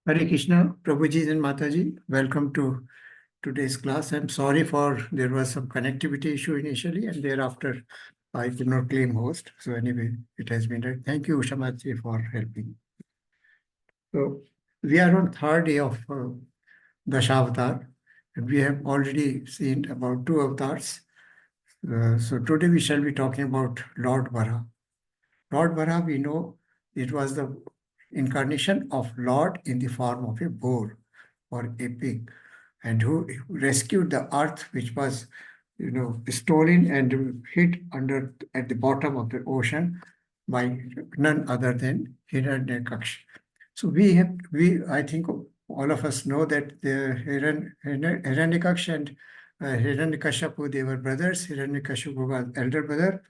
Hare Krishna, Prabhuji and Mataji. Welcome to today's class. I'm sorry for there was some connectivity issue initially, and thereafter I could not claim host. So anyway, it has been right. Thank you, Ushamaji, for helping. So we are on third day of Dashavtara, and we have already seen about two avatars. So today we shall be talking about Lord Varah. Lord Varah, we know it was the incarnation of Lord in the form of a boar or a pig, and who rescued the earth, which was, stolen and hid under at the bottom of the ocean by none other than Hiranyakashipu. So I think all of us know that the Hiranyakashipu and Hiranyakashipu, they were brothers. Hiranyakashipu was elder brother,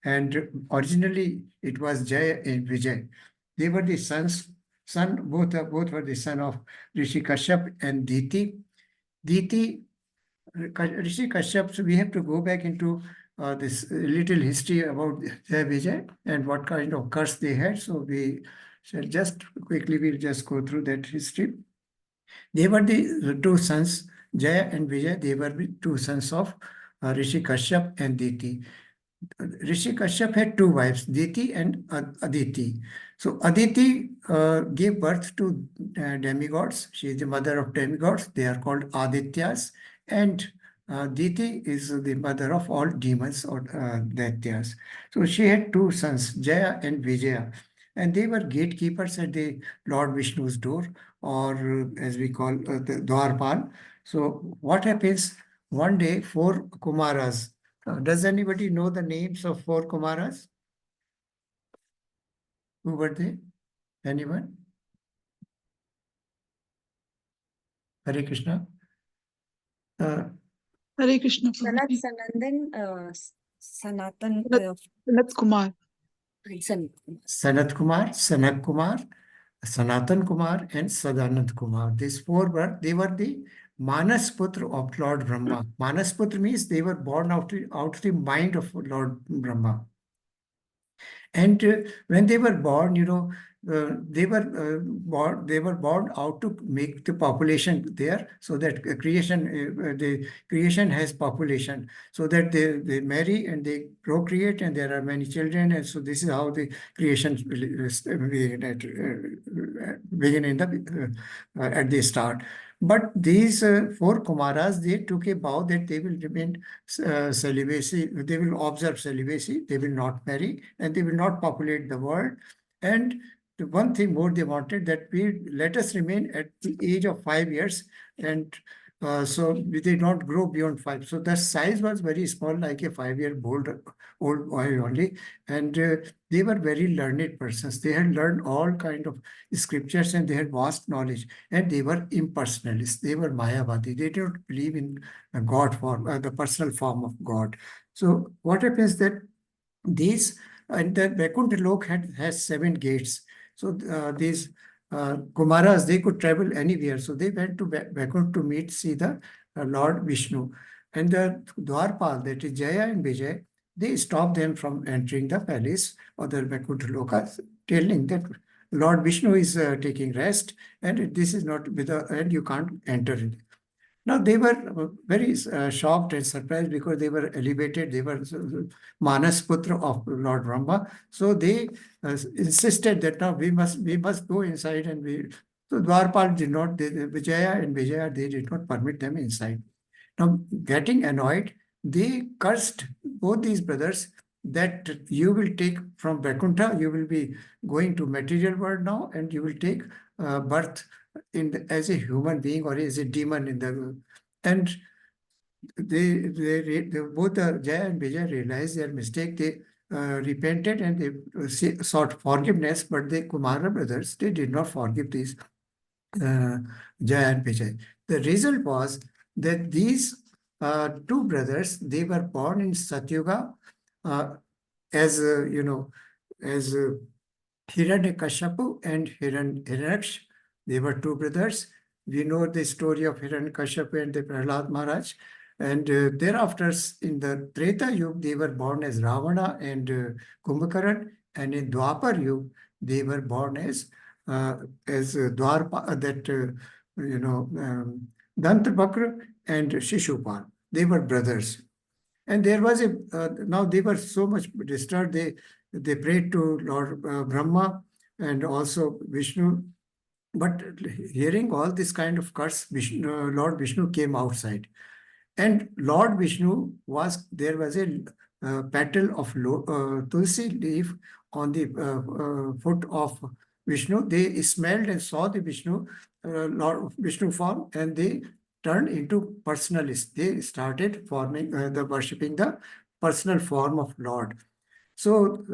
and originally it was Jaya and Vijay. They were the both were the son of Rishi Kashyap and Diti. Rishi Kashyap, so we have to go back into this little history about Jaya Vijay and what kind of curse they had. So we shall we'll just go through that history. They were the two sons, Jaya and Vijay. They were the two sons of Rishi Kashyap and Diti. Rishi Kashyap had two wives, Diti and Aditi. So Aditi gave birth to demigods. She is the mother of demigods. They are called Adityas. And Diti is the mother of all demons or Daityas. So she had two sons, Jaya and Vijaya. And they were gatekeepers at the Lord Vishnu's door, or as we call the Dwarpal. So what happens? One day, four Kumaras. Does anybody know the names of four Kumaras? Who were they? Anyone? Hare Krishna. Hare Krishna. Sanat Sanandan, Sanatan, Sanat Kumar. Sanat Kumar, Sanak Kumar, Sanatan Kumar, and Sadanand Kumar. These four were the Manas Putra of Lord Brahma. Manas Putra means they were born out of the mind of Lord Brahma. And when they were born, they were born out to make the population there, so that the creation has population, so that they marry and they procreate, and there are many children, and so this is how the creation begin in the at the start. But these four Kumaras, they took a vow that they will remain celibacy, they will observe celibacy, they will not marry, and they will not populate the world. And the one thing more they wanted, that we let us remain at the age of 5 years, and so we did not grow beyond 5. So the size was very small, like a 5-year-old boy only. And they were very learned persons. They had learned all kind of scriptures, and they had vast knowledge. And they were impersonalists. They were Mayavadi. They didn't believe in God form, the personal form of God. So what happens that these, and the Vaikuntha Lok has 7 gates. So these Kumaras, they could travel anywhere. So they went to Vaikuntha to see the Lord Vishnu. And the Dwarpal, that is Jaya and Vijay, they stopped them from entering the palace or the Vaikuntha Loka, telling that Lord Vishnu is taking rest, and this is not and you can't enter it. Now, they were very shocked and surprised, because they were elevated. They were Manas Putra of Lord Brahma. So they insisted that now we must go inside, and so Dwarpal did not, Vijaya and Vijaya, they did not permit them inside. Now, getting annoyed, they cursed both these brothers that you will take from Vaikuntha, you will be going to material world now, and you will take birth as a human being or as a demon and they both Jaya and Vijay realized their mistake. They repented, and they sought forgiveness, but the Kumara brothers, they did not forgive these Jaya and Vijay. The result was that these two brothers, they were born in Satyuga as Hiranyakashipu and Hiranyaksha. They were two brothers. We know the story of Hiranyakashipu and the Prahlad Maharaj. And thereafter, in the Treta Yuga, they were born as Ravana and Kumbhakaran. And in Dwapar Yuga, they were born as as Dwarpa, Dantapakra and Shishupal. They were brothers. And there was now they were so much disturbed, they prayed to Lord Brahma and also Vishnu. But hearing all this kind of curse, Lord Vishnu came outside. And Lord Vishnu there was a petal of tulsi leaf on the foot of Vishnu. They smelled and saw the Lord Vishnu form, and they turned into personalists. They started forming worshipping the personal form of Lord. So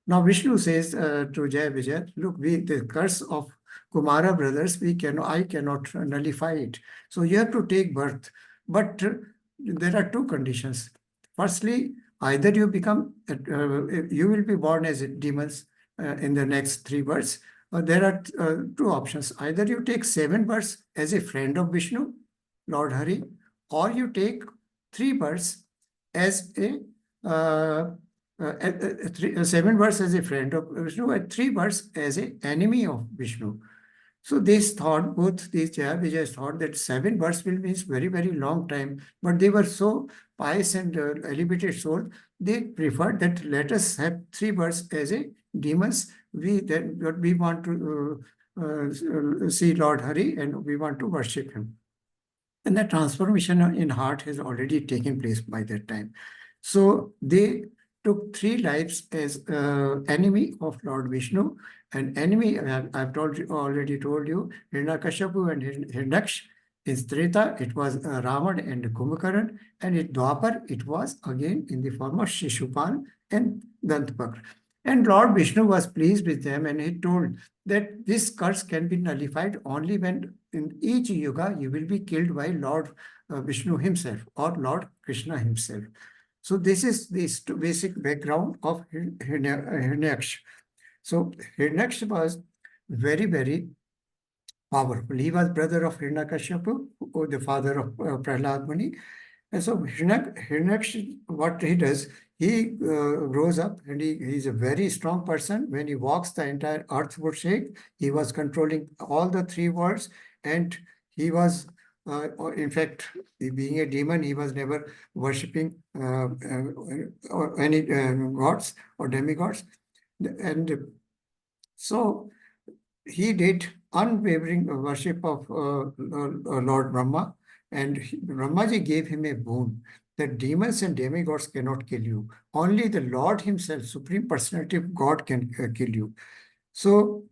now Vishnu says to Jaya Vijay, look, the curse of Kumara brothers, I cannot nullify it. So you have to take birth. But there are two conditions. Firstly, either you will be born as demons in the next 3 births. There are two options. Either you take 7 births as a friend of Vishnu, Lord Hari, or you take 3 births as a 7 births as a friend of Vishnu and 3 births as an enemy of Vishnu. So both these Jaya Vijayas thought that 7 births will mean very, very long time, but they were so pious and elevated soul, they preferred that let us have 3 births as a demons. We want to see Lord Hari and we want to worship him. And the transformation in heart has already taken place by that time. So they took 3 lives as enemy of Lord Vishnu. And enemy, I've already told you, Hiranyakashipu and Hiranyaksh. In Treta, it was Ravan and Kumbhakaran. And in Dwapar, it was again in the form of Shishupal and Dantapakra. And Lord Vishnu was pleased with them, and he told that this curse can be nullified only when in each yuga you will be killed by Lord Vishnu himself or Lord Krishna himself. So this is the basic background of Hiranyaksh. So Hiranyaksh was very, very powerful. He was brother of Hiranyakashipu, the father of Prahlad Muni. And so Hiranyaksh, what he does, he rose up and he's a very strong person. When he walks, the entire earth would shake. He was controlling all the 3 worlds, and he was, in fact, being a demon, he was never worshipping any gods or demigods. And so he did unwavering worship of Lord Brahma, and Brahmaji gave him a boon that demons and demigods cannot kill you. Only the Lord himself, Supreme Personality of God, can kill you. So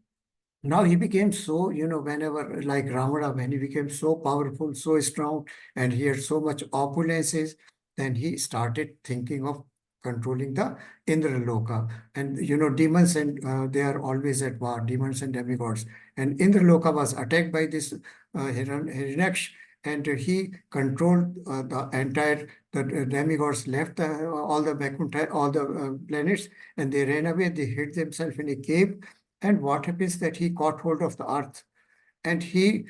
now he became so, whenever, like Ravana, when he became so powerful, so strong, and he had so much opulences, then he started thinking of controlling the Indraloka. And, demons and they are always at war, demons and demigods. And Indraloka was attacked by this Hiranyaksh, and he controlled the demigods left all the planets, and they ran away. They hid themselves in a cave. And what happens that he caught hold of the earth and he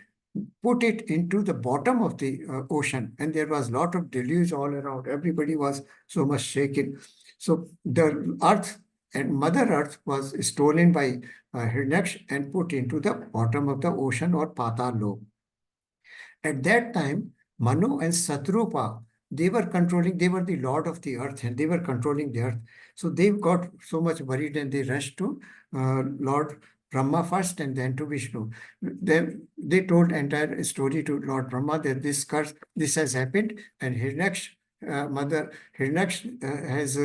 put it into the bottom of the ocean. And there was a lot of deluge all around. Everybody was so much shaken. So the earth and Mother Earth was stolen by Hiranyaksh and put into the bottom of the ocean or Patal Lok. At that time, Manu and Satrupa, they were the lord of the earth, and they were controlling the earth. So they got so much worried and they rushed to Lord Brahma first and then to Vishnu. They told entire story to Lord Brahma that this has happened, and Hiranyaksh, Mother Hiranyaksh has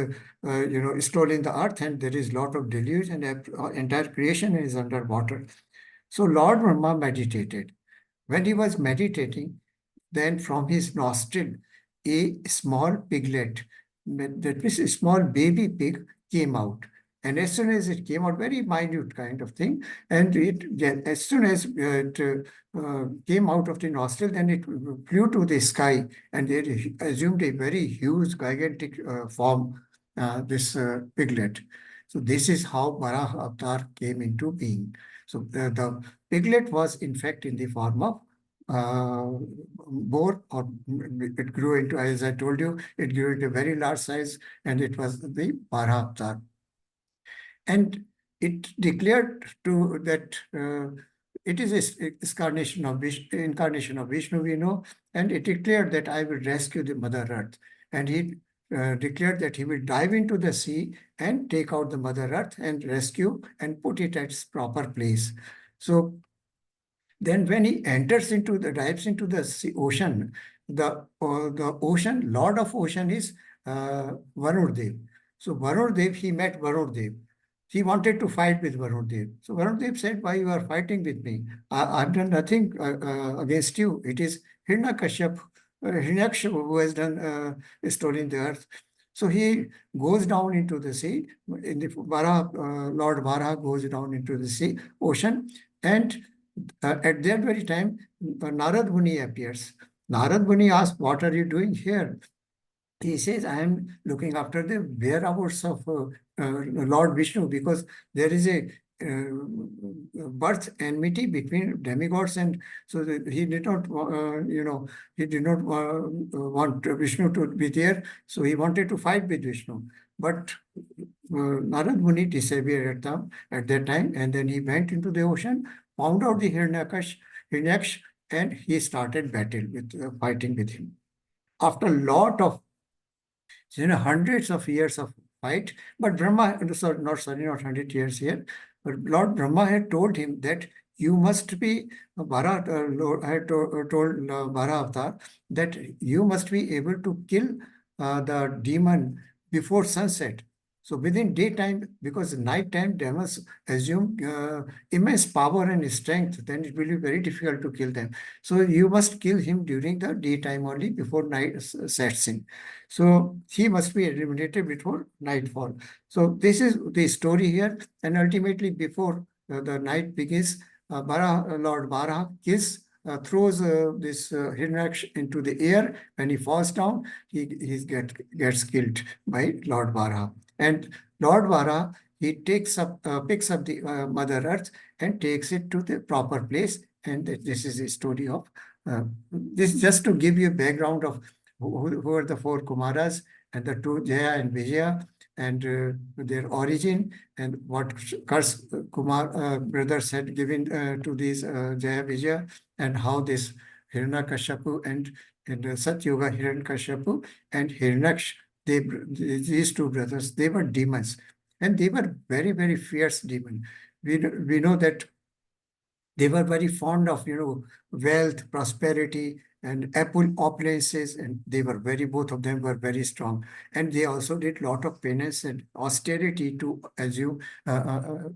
stolen the earth, and there is lot of deluge, and entire creation is underwater. So Lord Brahma meditated. When he was meditating, then from his nostril, a small piglet, that means a small baby pig, came out. And as soon as it came out, very minute kind of thing, and as soon as it came out of the nostril, then it flew to the sky, and it assumed a very huge, gigantic form, this piglet. So this is how Varah Avatar came into being. So the piglet was in fact in the form of boar, or it grew into, as I told you, it grew into very large size, and it was the Varah Avatar. And it declared to that it is incarnation of Vishnu, we know, and it declared that I will rescue the Mother Earth. And he declared that he will dive into the sea and take out the Mother Earth and rescue and put it at its proper place. So then when he dives into the sea, ocean, the ocean, Lord of Ocean is Varun Dev. So Varun Dev, he met Varun Dev. He wanted to fight with Varun Dev. So Varun Dev said, why you are fighting with me? I've done nothing against you. It is Hiranyaksha who has done stolen the earth. So he goes down into the sea. In the Lord Varah goes down into the sea, ocean, and at that very time, Narad Muni appears. Narad Muni asks, what are you doing here? He says, I am looking after the whereabouts of Lord Vishnu, because there is a birth enmity between demigods, and so that he did not, he did not want Vishnu to be there, so he wanted to fight with Vishnu. But Narad Muni disappeared at that time, and then he went into the ocean, found out the Hiranyaksha, and he started battle with fighting with him. After a lot of hundreds of years of fight, but Brahma, not 100 years here, but Lord Brahma had told him that you must be, Varah had told Varah Avatar that you must be able to kill the demon before sunset. So within daytime, because nighttime demons assume immense power and strength, then it will be very difficult to kill them. So you must kill him during the daytime only, before night sets in. So he must be eliminated before nightfall. So this is the story here. And ultimately, before the night begins, Lord Varah throws this Hiranyaksha into the air. When he falls down, he gets killed by Lord Varah. And Lord Varah, he picks up the Mother Earth and takes it to the proper place. And this is the story of this, just to give you a background of who are the four Kumaras and the two Jaya and Vijaya, and their origin, and what curse Kumar brothers had given to these Jaya Vijaya, and how this Hiranyakashipu and Satyuga Hiranyakashipu and Hiranyaksha, these two brothers, they were demons, and they were very, very fierce demons. We know that they were very fond of, wealth, prosperity, and opulences, and both of them were very strong. And they also did a lot of penance and austerity to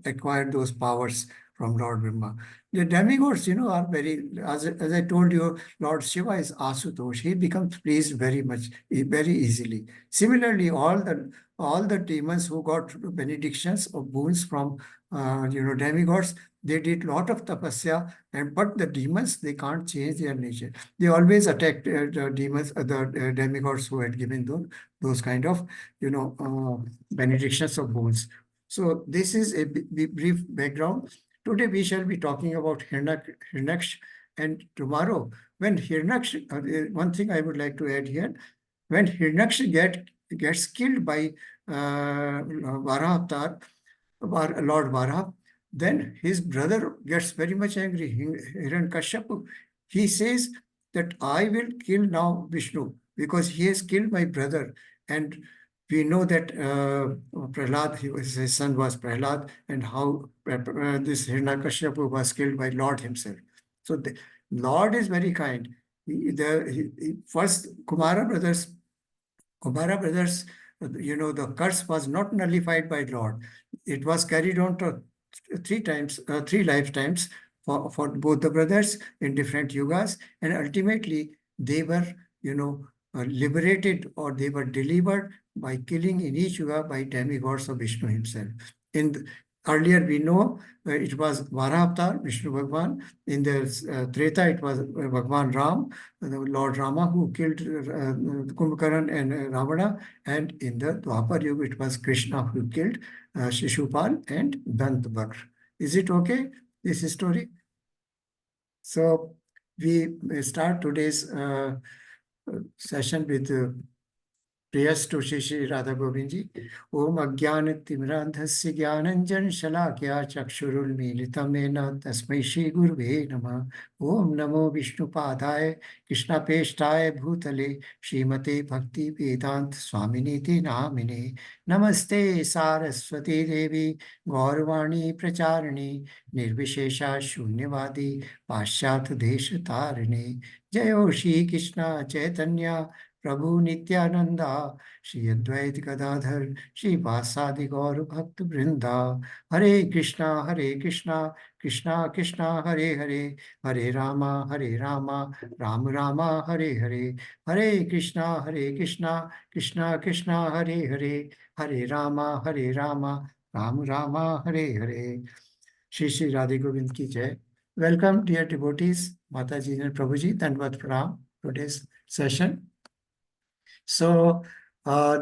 acquire those powers from Lord Brahma. The demigods, are very, as I told you, Lord Shiva is Asutosh. He becomes pleased very easily. Similarly, all the demons who got benedictions or boons from, demigods, they did a lot of tapasya, but the demons, they can't change their nature. They always attacked the demons, the demigods who had given those kind of, benedictions of boons. So this is a brief background. Today we shall be talking about Hiranyaksha, and tomorrow, when Hiranyaksha, one thing I would like to add here, when Hiranyaksha gets killed by Varah Avatar, Lord Varah, then his brother gets very much angry, Hiranyakashipu. He says that I will kill now Vishnu because he has killed my brother. And we know that Prahlad, his son was Prahlad, and how this Hiranyakashipu was killed by Lord himself. So the Lord is very kind. First, Kumara brothers, the curse was not nullified by Lord. It was carried on to three lifetimes for both the brothers in different yugas, and ultimately they were, liberated, or they were delivered by killing in each yuga by demigods of Vishnu himself. Earlier we know it was Varah Avatar, Vishnu Bhagwan. In the Treta, it was Bhagwan Ram, Lord Rama, who killed Kumbhakaran and Ravana. And in the Dwapar Yuga, it was Krishna who killed Shishupal and Dantavakra. Is it okay, this story? So we start today's session with Prayers to Shri Shri Radha Govindji. Om Ajnana Timrandhasya Jnananjan Shalakya Chakshurul Militam Mena Tasmai Shri Gurve Namah. Om Namo Vishnu Padaya Krishna Peshtaya Bhutale Srimate Bhakti Vedant Swaminiti Namine. Namaste Saraswati Devi Gaurvani Pracharani Nirvishesha Shunyavadi Paschat Desh Tarine. Jayo Shri Krishna Chaitanya Prabhu Nityananda, Shri Advait Gadadhar, Shri Vasadi Gaur Bhakt Vrinda, Hare Krishna, Krishna Krishna, Hare Hare, Hare Rama, Ram Rama, Hare Hare, Hare Krishna, Krishna Krishna, Hare Hare, Hare Rama, Ram Rama, Hare Hare. Shri Shri Radhe Govind ki jai. Welcome, dear devotees, Mataji and Prabhuji, Dandvat Pranam, today's session. So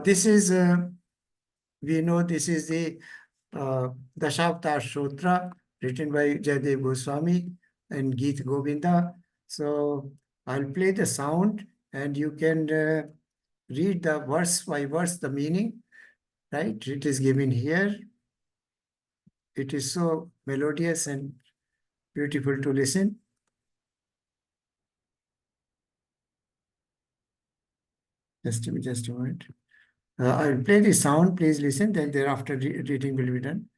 this is, we know this is the Dashavtara Sutra written by Jayadev Goswami and Gita Govinda. So I'll play the sound and you can read the verse by verse, the meaning, right? It is given here. It is so melodious and beautiful to listen. Just a moment. I'll play the sound, please listen, then thereafter reading will be done.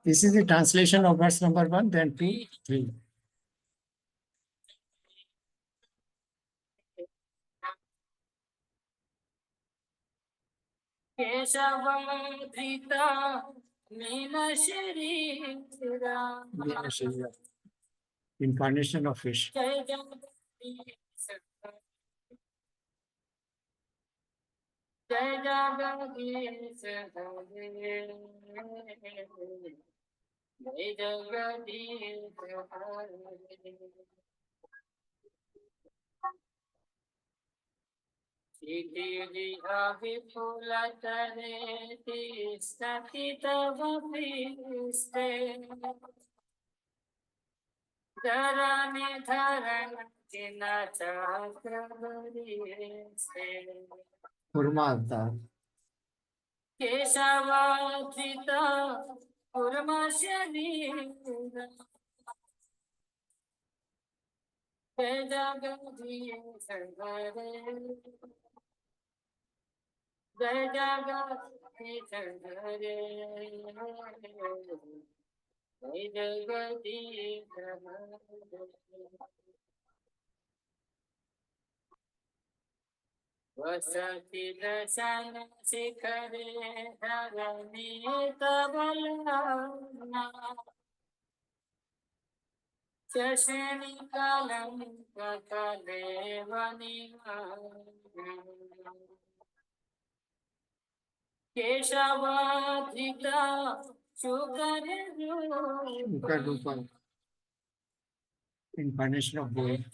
This is the translation of verse number 1, then 2, 3. Incarnation of fish. Kurma Avatar. Ukarupa. Incarnation of boy.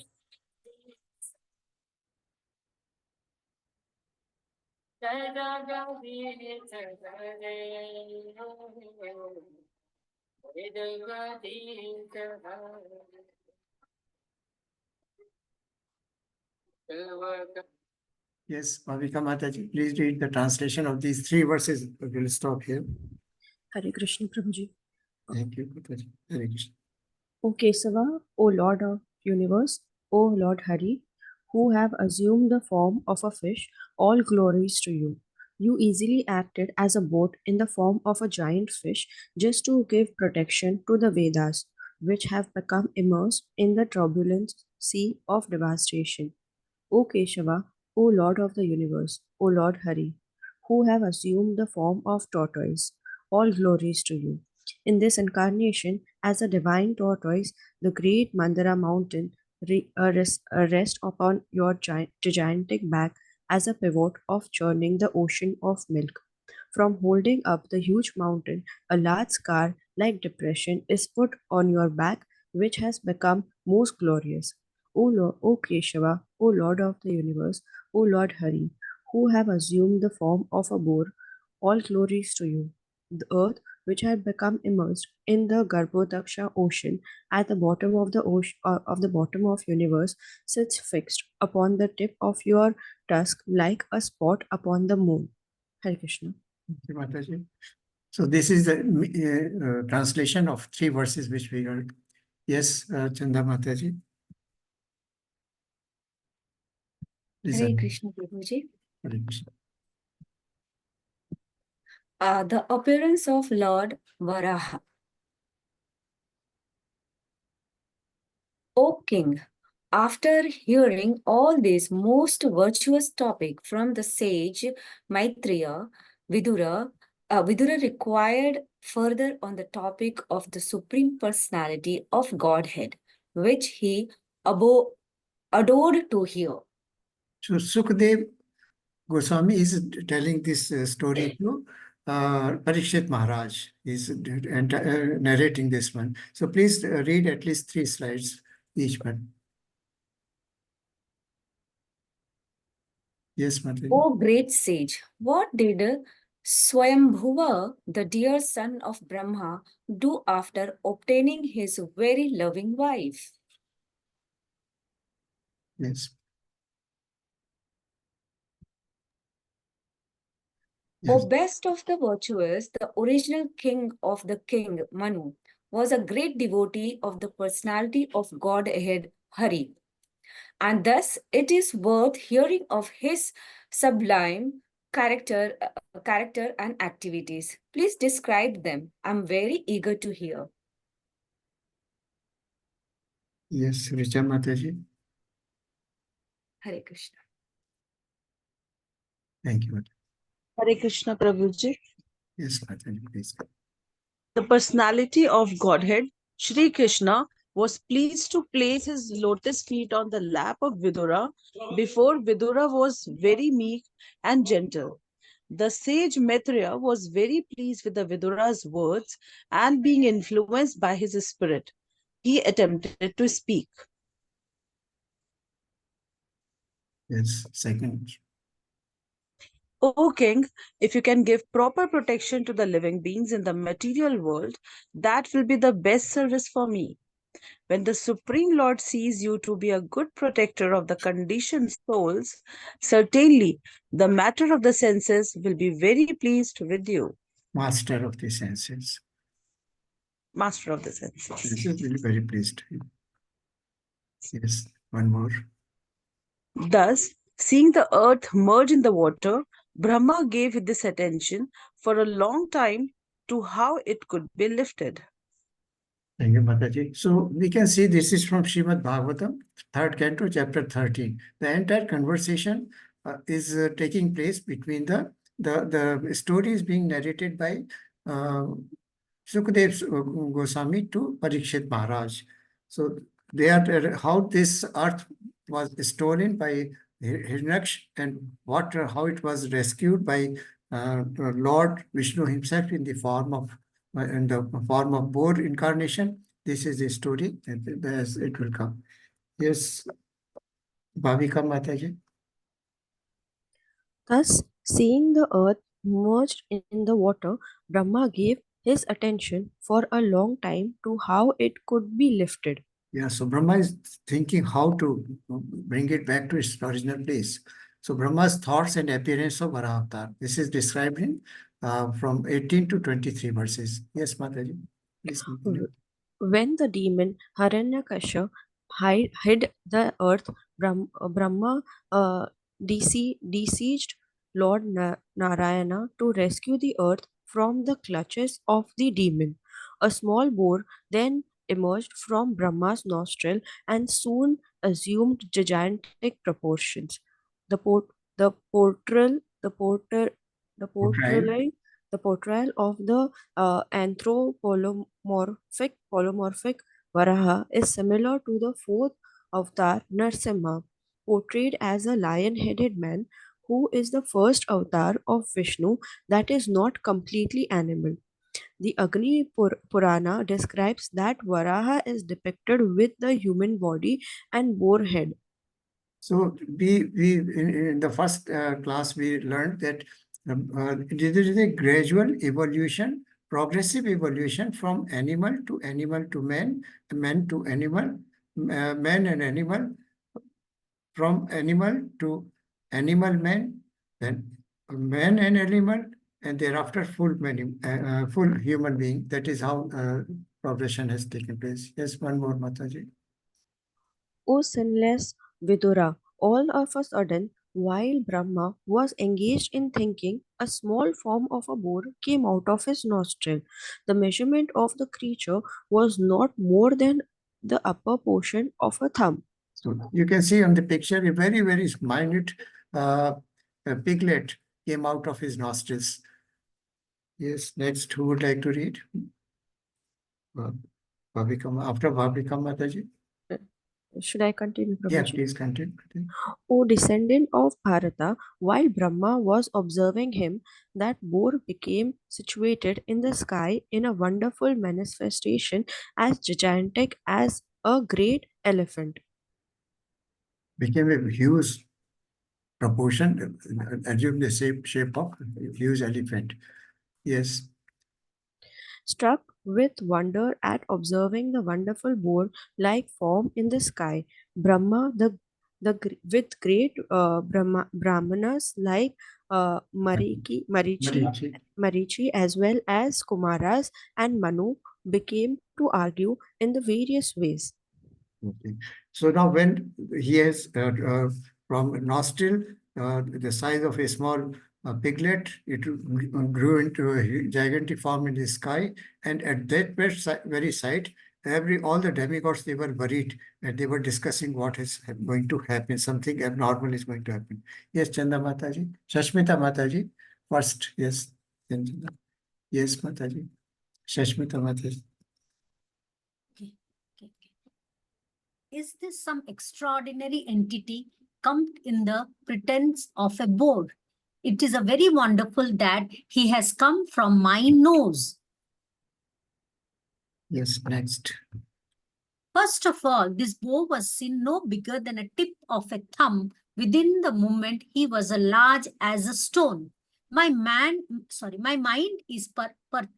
Yes, Bhavika Mataji, please read the translation of these 3 verses. We will stop here. Hare Krishna Prabhuji. Thank you, Mataji. Hare Krishna. O Kesava, O Lord of Universe, O Lord Hari, who have assumed the form of a fish, all glories to you. You easily acted as a boat in the form of a giant fish just to give protection to the Vedas, which have become immersed in the turbulent sea of devastation. O Keshava, O Lord of the Universe, O Lord Hari, who have assumed the form of tortoise, all glories to you. In this incarnation, as a divine tortoise, the great Mandara mountain rests upon your gigantic back as a pivot of churning the ocean of milk. From holding up the huge mountain, a large scar like depression is put on your back, which has become most glorious. O Lord, O Keshava, O Lord of the universe, O Lord Hari, who have assumed the form of a boar, all glories to you. The earth, which had become immersed in the Garbhodaksha ocean at the bottom of the ocean of the bottom of universe, sits fixed upon the tip of your tusk like a spot upon the moon. Hare Krishna. Thank you, Mataji. So this is the translation of 3 verses which we heard. Yes, Chanda Mataji. Please Hare unmute. Krishna Prabhuji. Hare Krishna. The appearance of Lord Varaha. O king, after hearing all this most virtuous topic from the sage Maitreya, Vidura required further on the topic of the Supreme Personality of Godhead, which he adored to hear. So Sukadev Goswami is telling this story to Parikshit Maharaj. He's narrating this one. So please read at least 3 slides each one. Yes, Mataji. O great sage, what did Swayambhuva, the dear son of Brahma, do after obtaining his very loving wife? Yes. O Yes. best of the virtuous, the original king of the king, Manu, was a great devotee of the personality of Godhead Hari. And thus it is worth hearing of his sublime character and activities. Please describe them. I'm very eager to hear. Yes, Richa Mataji. Hare Krishna. Thank you. Hare Krishna Prabhuji. Yes, Mataji, please. The personality of Godhead, Shri Krishna, was pleased to place his lotus feet on the lap of Vidura. Before, Vidura was very meek and gentle. The sage Maitreya was very pleased with the Vidura's words, and being influenced by his spirit, he attempted to speak. Yes, second. O king, if you can give proper protection to the living beings in the material world, that will be the best service for me. When the Supreme Lord sees you to be a good protector of the conditioned souls, certainly the matter of the senses will be very pleased with you. Master of the senses. Master of the senses. This is really very pleased. Yes, one more. Thus, seeing the earth merge in the water, Brahma gave this attention for a long time to how it could be lifted. Thank you, Mataji. So we can see this is from Srimad Bhagavatam, 3rd canto, chapter 13. The entire conversation is taking place between the story is being narrated by Sukadev Goswami to Parikshit Maharaj. So they are how this earth was stolen by Hiranyaksh and how it was rescued by Lord Vishnu himself in the form of boar incarnation. This is the story, and as it will come. Yes, Bhavika Mataji. Thus, seeing the earth merged in the water, Brahma gave his attention for a long time to how it could be lifted. Yeah, so Brahma is thinking how to bring it back to its original place. So Brahma's thoughts and appearance of Varah Avatar. This is described in from 18 to 23 verses. Yes, Mataji, please continue. When the demon Hiranyakasha hid the earth, Brahma besieged Lord Narayana to rescue the earth from the clutches of the demon. A small boar then emerged from Brahma's nostril and soon assumed gigantic proportions. The port, the portrayal, the porter, the portrayal, the portrayal of the polymorphic Varaha is similar to the 4th avatar Narsimha, portrayed as a lion-headed man who is the first avatar of Vishnu that is not completely animal. The Agni Purana describes that Varaha is depicted with the human body and boar head. So we in the first class we learned that This is a gradual evolution, progressive evolution from animal to man, man to animal, man and animal, from animal to animal man, then man and animal, and thereafter full human being. That is how progression has taken place. Yes, one more, Mataji. O sinless Vidura, all of a sudden, while Brahma was engaged in thinking, a small form of a boar came out of his nostril. The measurement of the creature was not more than the upper portion of a thumb. So you can see on the picture a very, very minute piglet came out of his nostrils. Yes, next, who would like to read? After Bhabhika Mataji. Should I continue, Yeah, Prabhuji? please continue. O descendant of Bharata, while Brahma was observing him, that boar became situated in the sky in a wonderful manifestation as gigantic as a great elephant. Became a huge proportion, assume the shape of a huge elephant. Yes. Struck with wonder at observing the wonderful boar-like form in the sky, Brahma, with great brahmanas like Marichi, as well as Kumaras and Manu, became to argue in the various ways. Okay. So now when he has from nostril, the size of a small piglet, it grew into a gigantic form in the sky, and at that very site, all the demigods, they were worried, and they were discussing what is going to happen. Something abnormal is going to happen. Yes, Chanda Mataji, Shashmita Mataji, first. Yes, yes, Mataji, Shashmita Mataji. Okay. Is this some extraordinary entity come in the pretense of a boar? It is a very wonderful that he has come from my nose. Yes, next. First of all, this boar was seen no bigger than a tip of a thumb. Within the moment, he was as large as a stone. My mind is perturbed.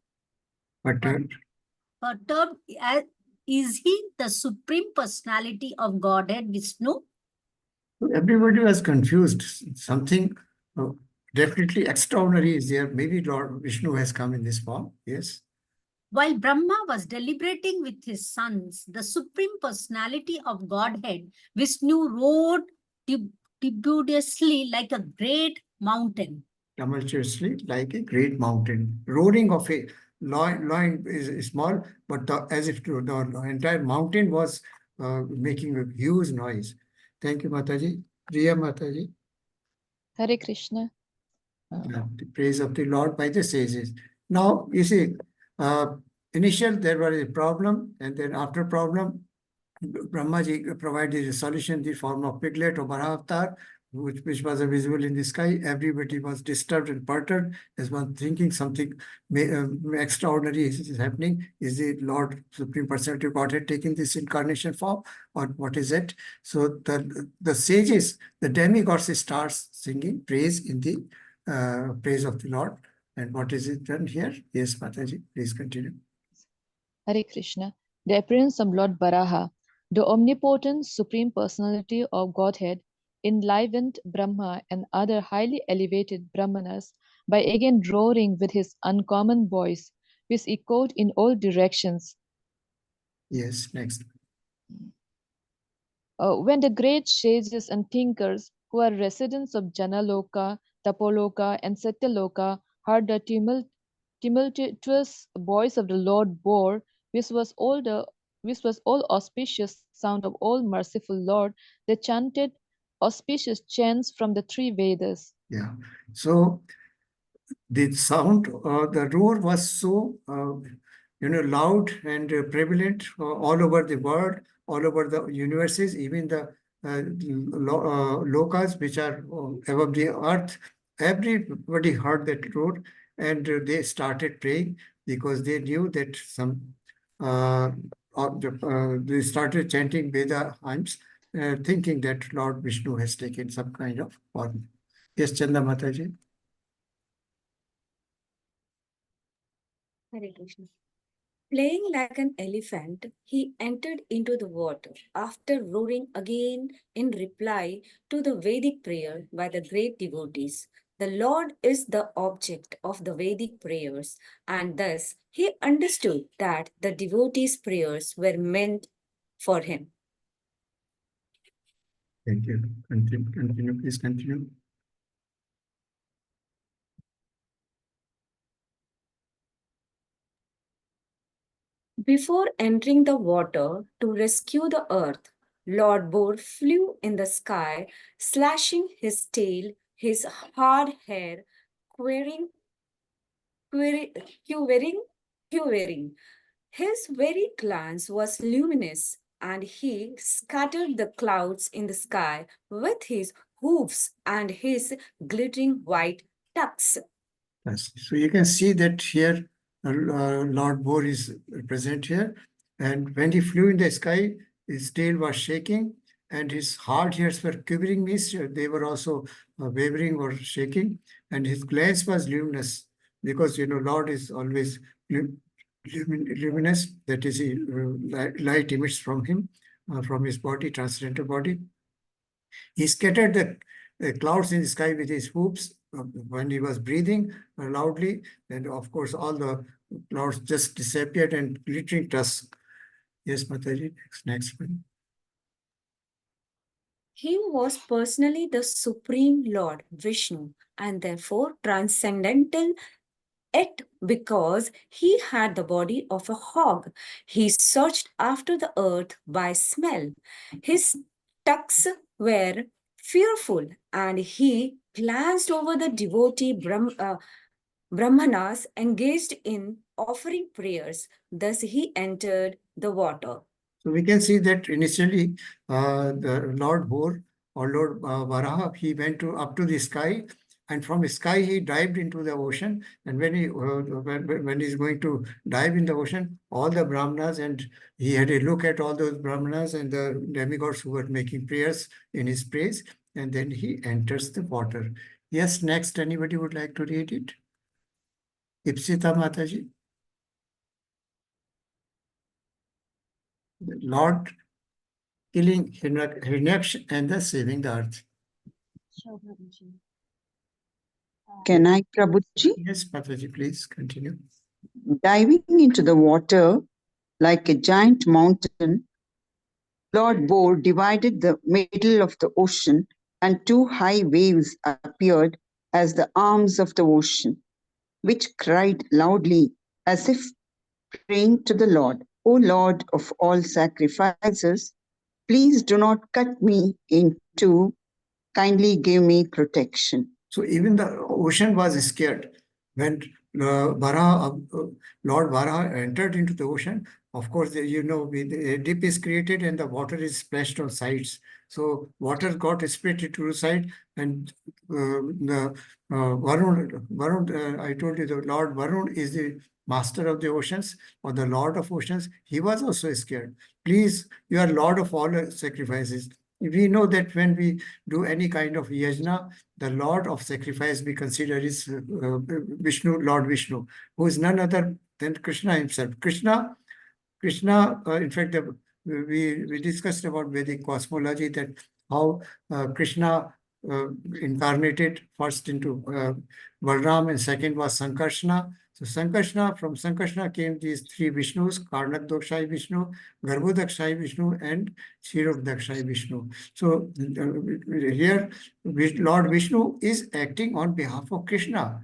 Is he the supreme personality of Godhead Vishnu? Everybody was confused. Something definitely extraordinary is there. Maybe Lord Vishnu has come in this form. Yes. While Brahma was deliberating with his sons, the supreme personality of Godhead, Vishnu roared tumultuously like a great mountain. Tumultuously like a great mountain. Roaring of a lion is small, but as if the entire mountain was making a huge noise. Thank you, Mataji. Priya Mataji. Hare Krishna. The praise of the Lord by the sages. Now, you see, initial there was a problem, and then after problem, Brahmaji provided a solution in the form of piglet or Varah, which was visible in the sky. Everybody was disturbed and perturbed as one thinking something extraordinary is happening. Is the Lord Supreme Personality of Godhead taking this incarnation form, or what is it? So the sages, the demigods, starts singing praise in the praise of the Lord. And what is it done here? Yes, Mataji, please continue. Hare Krishna. The appearance of Lord Varaha, the omnipotent Supreme Personality of Godhead, enlivened Brahma and other highly elevated Brahmanas by again roaring with his uncommon voice, which echoed in all directions. Yes, next. When the great sages and thinkers who are residents of Janaloka, Tapoloka, and Satyaloka heard the tumultuous voice of the Lord Boar, which was all auspicious sound of all merciful Lord, they chanted auspicious chants from the three Vedas. Yeah. So the sound, the roar was so loud and prevalent all over the world, all over the universes, even the lokas which are above the earth. Everybody heard that roar, and they started praying because they knew that they started chanting Veda hymns, thinking that Lord Vishnu has taken some kind of form. Yes, Chanda Mataji. Hare Krishna. Playing like an elephant, he entered into the water after roaring again in reply to the Vedic prayer by the great devotees. The Lord is the object of the Vedic prayers, and thus he understood that the devotees' prayers were meant for him. Thank you. Continue, please continue. Before entering the water to rescue the earth, Lord Boar flew in the sky, slashing his tail, his hard hair, quivering, quivering. His very glance was luminous, and he scattered the clouds in the sky with his hoofs and his glittering white tucks. Yes. So you can see that here Lord Boar is present here, and when he flew in the sky, his tail was shaking and his hard hairs were quivering, means they were also wavering or shaking, and his glance was luminous because Lord is always luminous, that is, light emits from him, from his body, transcendental body. He scattered the clouds in the sky with his hoops when he was breathing loudly. And of course, all the clouds just disappeared and glittering tusk. Yes, Mataji, next one. He was personally the Supreme Lord Vishnu and therefore transcendental. Yet, because he had the body of a hog, he searched after the earth by smell. His tucks were fearful, and he glanced over the devotee Brahmanas engaged in offering prayers. Thus, he entered the water. So we can see that initially the Lord Boar or Lord Varaha, he went up to the sky, and from the sky he dived into the ocean. And when he's going to dive in the ocean, all the Brahmanas, and he had a look at all those Brahmanas and the demigods who were making prayers in his praise, and then he enters the water. Yes, next, anybody would like to read it? Ipsita Mataji. The Lord killing Hiranyaksh and thus saving the earth. Can I, Prabhuji? Yes, Mataji, please continue. Diving into the water like a giant mountain, Lord Boar divided the middle of the ocean, and two high waves appeared as the arms of the ocean, which cried loudly as if praying to the Lord, O Lord of all sacrifices, please do not cut me in two, kindly give me protection. So even the ocean was scared when Lord Varah entered into the ocean. Of course, the dip is created and the water is splashed on sides. So water got split into two sides, and the Varun, I told you, the Lord Varun is the master of the oceans or the Lord of oceans. He was also scared. Please, you are Lord of all sacrifices. We know that when we do any kind of yajna, the Lord of sacrifice we consider is Vishnu, Lord Vishnu, who is none other than Krishna himself. Krishna, in fact, we discussed about Vedic cosmology, that how Krishna incarnated first into Balram, and second was Sankarshana. So from Sankarshana came these three Vishnus: Karnak Dokshai Vishnu, Garbhodakshai Vishnu, and Shirokdakshai Vishnu. So here Lord Vishnu is acting on behalf of Krishna.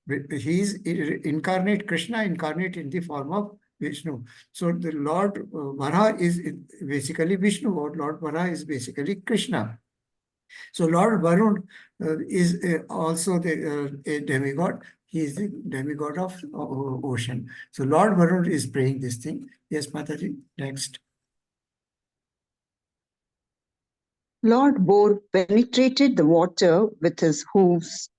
He is incarnate, Krishna incarnate in the form of Vishnu. So the Lord Varah is basically Vishnu, or Lord Varah is basically Krishna. So Lord Varun is also a demigod. He is the demigod of ocean. So Lord Varun is praying this thing. Yes, Mataji, next. Lord Boar penetrated the water with his hooves,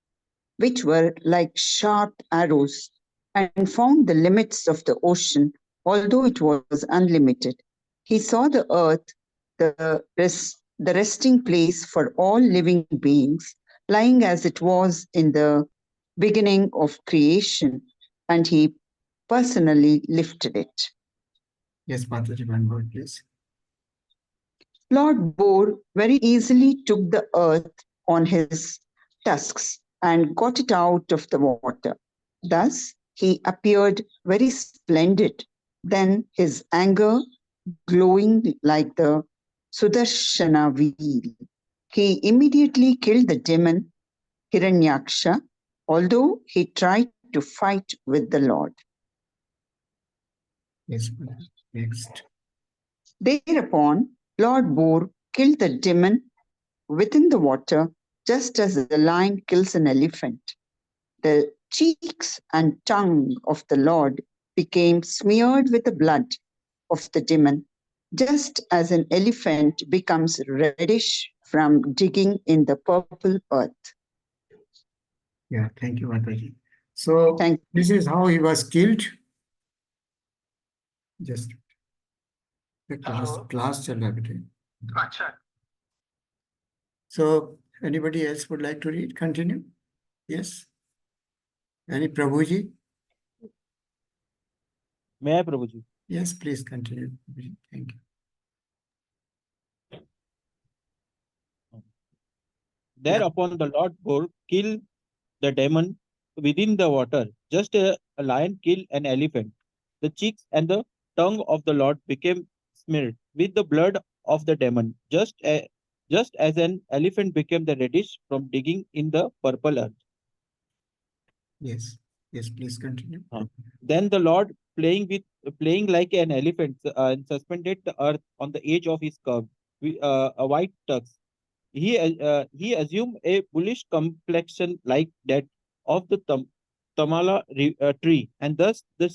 which were like sharp arrows, and found the limits of the ocean, although it was unlimited. He saw the earth, the resting place for all living beings, lying as it was in the beginning of creation, and he personally lifted it. Yes, Mataji, one word, please. Lord Boar very easily took the earth on his tusks and got it out of the water. Thus, he appeared very splendid. Then his anger glowing like the Sudarshana wheel. He immediately killed the demon Hiranyaksha, although he tried to fight with the Lord. Yes, next. Thereupon, Lord Boar killed the demon within the water, just as the lion kills an elephant. The cheeks and tongue of the Lord became smeared with the blood of the demon, just as an elephant becomes reddish from digging in the purple earth. Yeah, thank you, Mataji. So Thank this is how he was killed. Just the class chal raha hai. So anybody else would like to read? Continue. Yes. Any Prabhuji? May I, Prabhuji? Yes, please continue. Thank you. Thereupon the Lord Boar killed the demon within the water, just as a lion killed an elephant. The cheeks and the tongue of the Lord became smeared with the blood of the demon, just as an elephant became the reddish from digging in the purple earth. Yes. Yes, please continue. Then the Lord, playing like an elephant, suspended the earth on the edge of his curve, a white tux. He assumed a bullish complexion like that of the Tamala tree, and thus the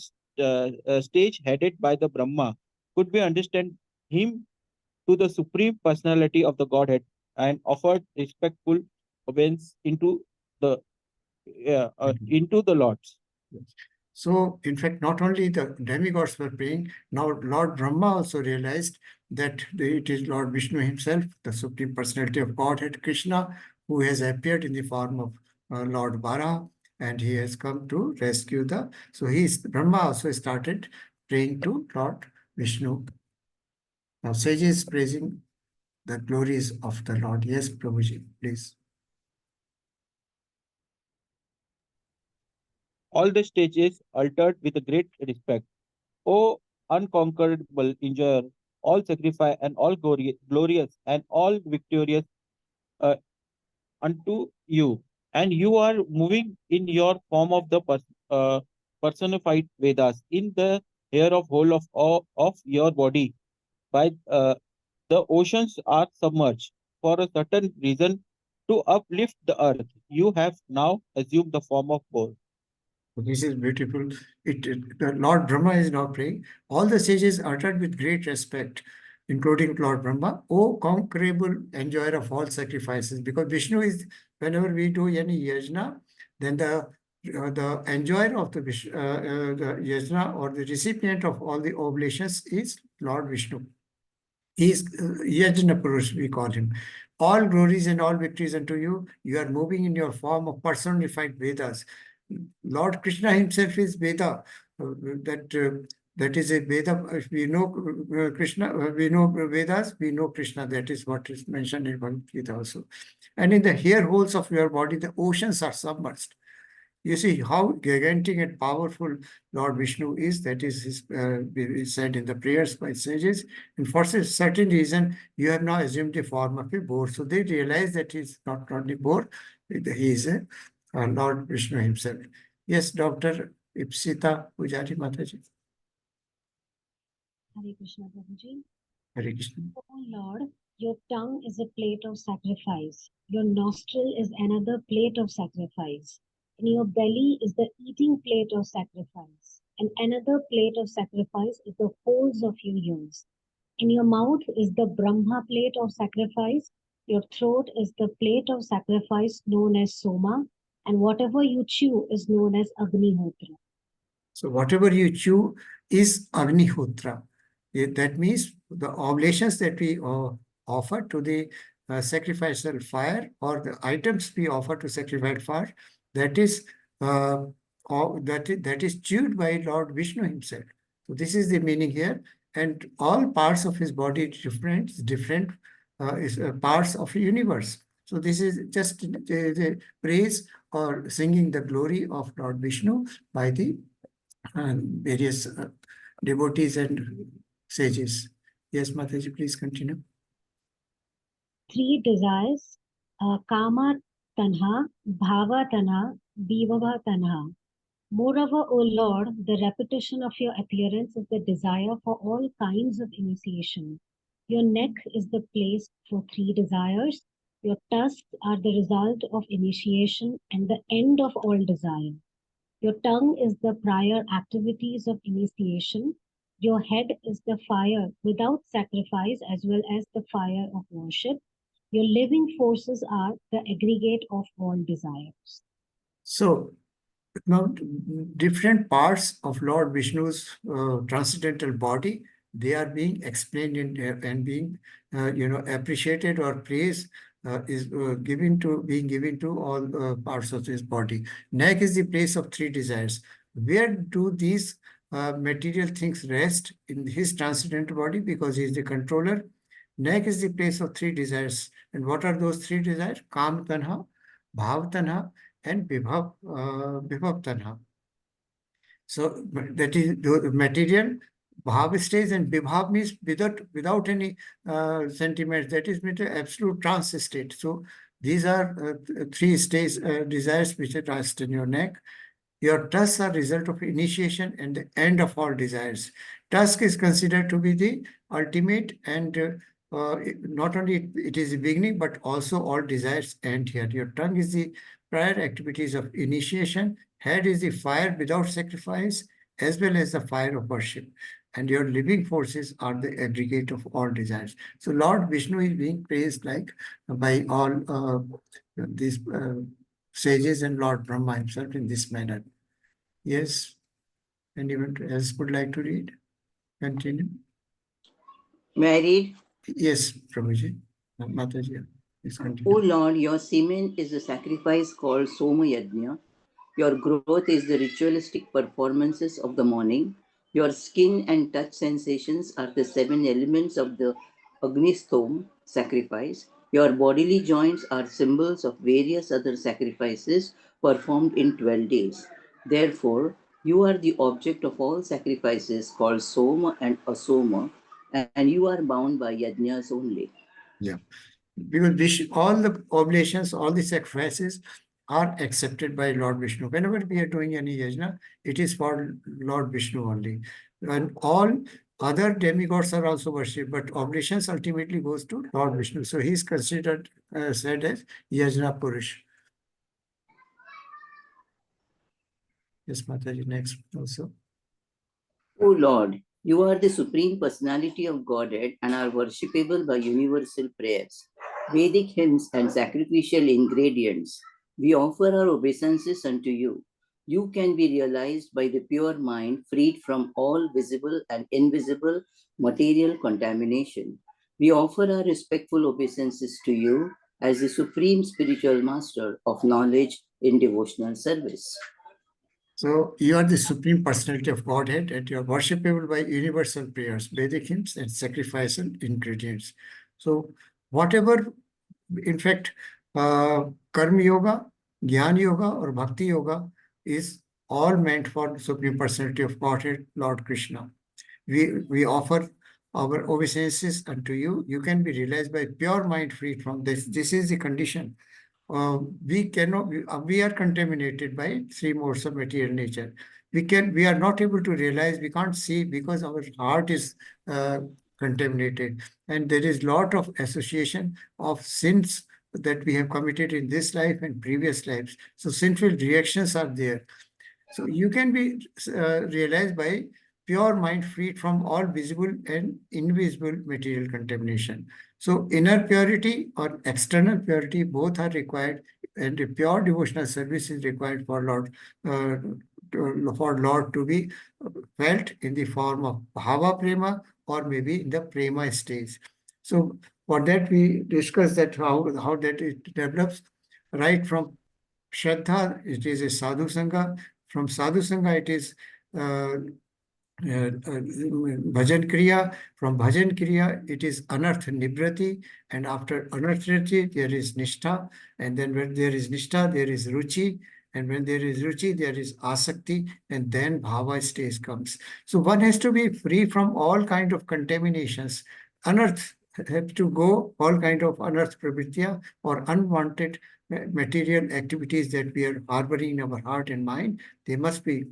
stage headed by the Brahma could be understand him to the supreme personality of the Godhead and offered respectful obedience into the Lords. Yes. So, in fact, not only the demigods were praying, now Lord Brahma also realized that it is Lord Vishnu himself, the Supreme Personality of Godhead, Krishna, who has appeared in the form of Lord Varah, and he has come to rescue the. So, Brahma also started praying to Lord Vishnu. Now, sages praising the glories of the Lord. Yes, Prabhuji, please. All the stages uttered with a great respect. O unconquerable enjoyer, all sacrifice and all glorious and all victorious uh, unto you. And you are moving in your form of the personified Vedas in the hair of whole of your body. By the oceans are submerged for a certain reason to uplift the earth. You have now assumed the form of both. This is beautiful. The Lord Brahma is now praying. All the sages uttered with great respect, including Lord Brahma, O conquerable enjoyer of all sacrifices. Because Vishnu is, whenever we do any yajna, then the enjoyer of the yajna or the recipient of all the oblations is Lord Vishnu. He is Yajna Purush, we call him. All glories and all victories unto you. You are moving in your form of personified Vedas. Lord Krishna himself is Veda. That is a Veda. If we know Krishna, we know Vedas, we know Krishna. That is what is mentioned in Bhagavad Gita also. And in the hair holes of your body, the oceans are submerged. You see how gigantic and powerful Lord Vishnu is. That is said in the prayers by sages. And for a certain reason, you have now assumed the form of a boar. So they realize that he is not only boar, he is a Lord Vishnu himself. Yes, Dr. Ipsita Pujari Mataji. Hare Krishna, Prabhuji. Hare Krishna. Oh Lord, your tongue is a plate of sacrifice. Your nostril is another plate of sacrifice. In your belly is the eating plate of sacrifice. And another plate of sacrifice is the holes of your ears. In your mouth is the Brahma plate of sacrifice. Your throat is the plate of sacrifice known as Soma. And whatever you chew is known as Agnihotra. So whatever you chew is Agnihotra. That means the oblations that we offer to the sacrificial fire, or the items we offer to sacrifice fire, that is that is chewed by Lord Vishnu himself. So this is the meaning here. And all parts of his body different parts of the universe. So this is just the praise or singing the glory of Lord Vishnu by the various devotees and sages. Yes, Mataji, please continue. Three desires, kama tanha, bhava tanha, vibhava tanha. Moreover, O Lord, the repetition of your appearance is the desire for all kinds of initiation. Your neck is the place for three desires. Your tusks are the result of initiation and the end of all desire. Your tongue is the prior activities of initiation. Your head is the fire without sacrifice as well as the fire of worship. Your living forces are the aggregate of all desires. So, now different parts of Lord Vishnu's transcendental body, they are being explained and being appreciated or praised is being given to all parts of his body. Neck is the place of three desires. Where do these material things rest in his transcendental body? Because he is the controller. Neck is the place of three desires. And what are those three desires? Kam tanha, bhav tanha, and vibhav tanha. So that is the material. Bhav stays, and vibhav means without any sentiments. That is absolute trance state. So these are three states, desires which are rest in your neck. Your tusks are result of initiation and the end of all desires. Tusk is considered to be the ultimate, and not only it is the beginning, but also all desires end here. Your tongue is the prior activities of initiation. Head is the fire without sacrifice, as well as the fire of worship. And your living forces are the aggregate of all desires. So Lord Vishnu is being praised by all these sages and Lord Brahma himself in this manner. Yes. Anyone else would like to read? Continue. May I read? Yes, Prabhuji. Mataji, please O continue. Lord, your semen is a sacrifice called Soma Yajna. Your growth is the ritualistic performances of the morning. Your skin and touch sensations are the seven elements of the Agnistom sacrifice. Your bodily joints are symbols of various other sacrifices performed in 12 days. Therefore, you are the object of all sacrifices called Soma and Asoma, and you are bound by yajnas only. Yeah. Because all the oblations, all the sacrifices are accepted by Lord Vishnu. Whenever we are doing any yajna, it is for Lord Vishnu only. And all other demigods are also worshipped, but oblations ultimately goes to Lord Vishnu. So he is considered, said as Yajna Purush. Yes, Mataji, next also. O Lord, you are the Supreme Personality of Godhead and are worshipable by universal prayers, Vedic hymns, and sacrificial ingredients. We offer our obeisances unto you. You can be realized by the pure mind, freed from all visible and invisible material contamination. We offer our respectful obeisances to you as the Supreme Spiritual Master of knowledge in devotional service. So you are the Supreme Personality of Godhead, and you are worshipable by universal prayers, Vedic hymns, and sacrificial ingredients. So whatever, in fact, Karma Yoga, Jnana Yoga, or Bhakti Yoga is all meant for Supreme Personality of Godhead, Lord Krishna. We offer our obeisances unto you. You can be realized by pure mind freed from this. This is the condition. We are contaminated by three modes of material nature. We are not able to realize, we can't see because our heart is contaminated, and there is lot of association of sins that we have committed in this life and previous lives. So sinful reactions are there. So you can be realized by pure mind freed from all visible and invisible material contamination. So inner purity or external purity, both are required, and a pure devotional service is required for Lord to be felt in the form of bhava prema or maybe in the prema stage. So for that we discussed that how that it develops right from Shraddha, it is a sadhu sangha. From Sadhu Sangha, it is Bhajan Kriya. From Bhajan Kriya, it is Anarth Nibrati. And after Anarth Nibrati, there is Nishtha. And then when there is Nishtha, there is Ruchi. And when there is Ruchi, there is Asakti. And then Bhava stage comes. So one has to be free from all kind of contaminations. Anarth have to go, all kind of Anarth Pravritya or unwanted material activities that we are harboring in our heart and mind. They must be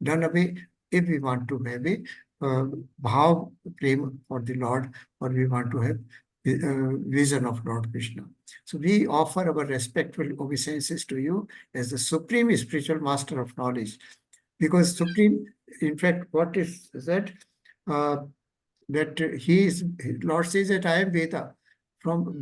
done away if we want to have a bhav prema for the Lord, or we want to have vision of Lord Krishna. So we offer our respectful obeisances to you as the supreme spiritual master of knowledge. Because supreme, in fact, what is that? That he is, Lord says that I am Veda. From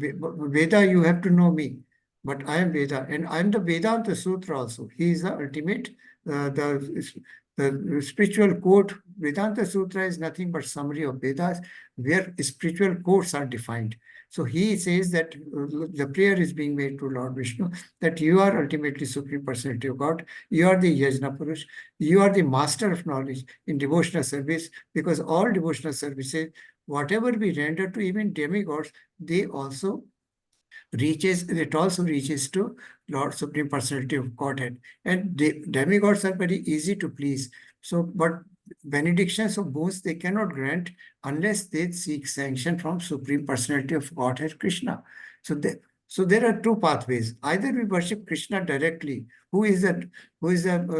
Veda, you have to know me. But I am Veda, and I am the Vedanta Sutra also. He is the ultimate, the spiritual code. Vedanta Sutra is nothing but summary of Vedas, where spiritual codes are defined. So he says that the prayer is being made to Lord Vishnu, that you are ultimately Supreme Personality of God. You are the Yajna Purush. You are the master of knowledge in devotional service, because all devotional services, whatever we render to even demigods, it also reaches to Lord Supreme Personality of Godhead. And demigods are very easy to please. So, but benedictions of boons they cannot grant unless they seek sanction from Supreme Personality of Godhead Krishna. So there are two pathways. Either we worship Krishna directly, who is the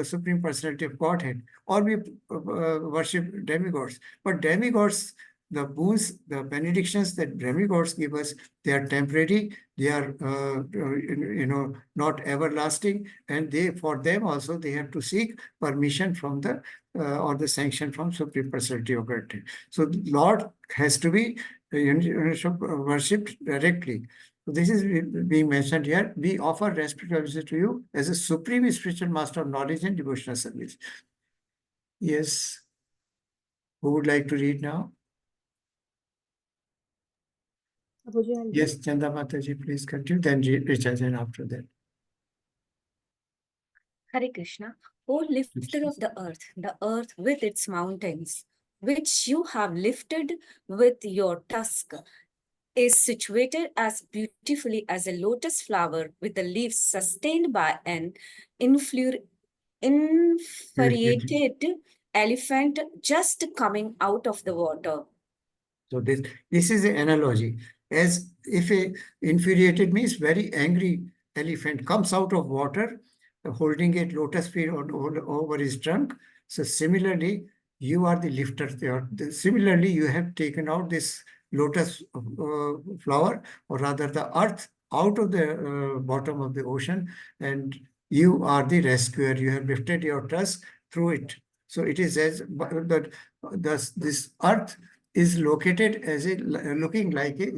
Supreme Personality of Godhead, or we worship demigods. But demigods, the boons, the benedictions that demigods give us, they are temporary, they are not everlasting, and for them also they have to seek permission from the or the sanction from Supreme Personality of Godhead. So Lord has to be worshipped directly. So this is being mentioned here. We offer respectful visit to you as a supreme spiritual master of knowledge and devotional service. Yes. Who would like to read now? Yes, Chanda Mataji, please continue. Then Richajan after that. Hare Krishna. O lifter of the earth with its mountains, which you have lifted with your tusk, is situated as beautifully as a lotus flower with the leaves sustained by an infuriated elephant just coming out of the water. So this is an analogy. As if a infuriated means very angry elephant comes out of water, holding a lotus feet over his trunk. So similarly, you are the lifter there. Similarly, you have taken out this lotus flower, or rather the earth, out of the bottom of the ocean, and you are the rescuer. You have lifted your tusk through it. So it is as that this earth is located as looking like a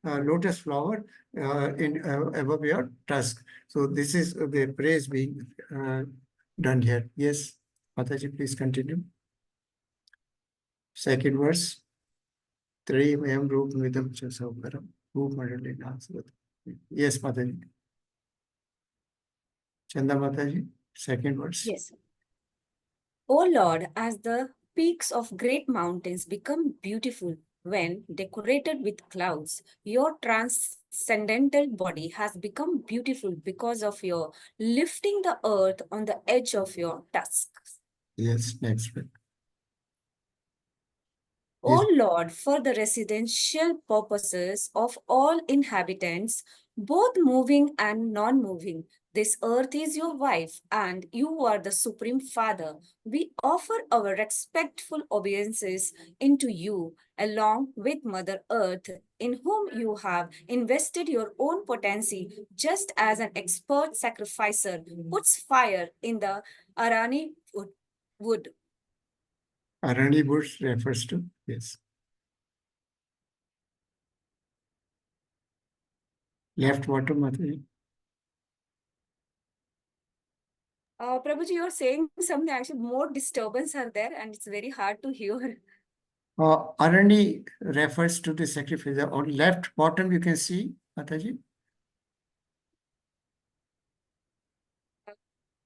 lotus flower above your tusk. So this is the praise being done here. Yes, Mataji, please continue. Second verse. Triyam Roop Vidam Chasavaram. Yes, Mataji. Chanda Mataji, second verse. Yes. O Lord, as the peaks of great mountains become beautiful when decorated with clouds, your transcendental body has become beautiful because of your lifting the earth on the edge of your tusks. Yes, next one. O Lord, for the residential purposes of all inhabitants, both moving and non-moving, this earth is your wife and you are the Supreme Father. We offer our respectful obeisances into you along with Mother Earth, in whom you have invested your own potency, just as an expert sacrificer puts fire in the Arani wood. Arani bush refers to, yes. Left bottom, Mataji. Prabhuji, you're saying something, actually more disturbance are there and it's very hard to hear. Arani refers to the sacrifice. On left bottom, you can see, Mataji.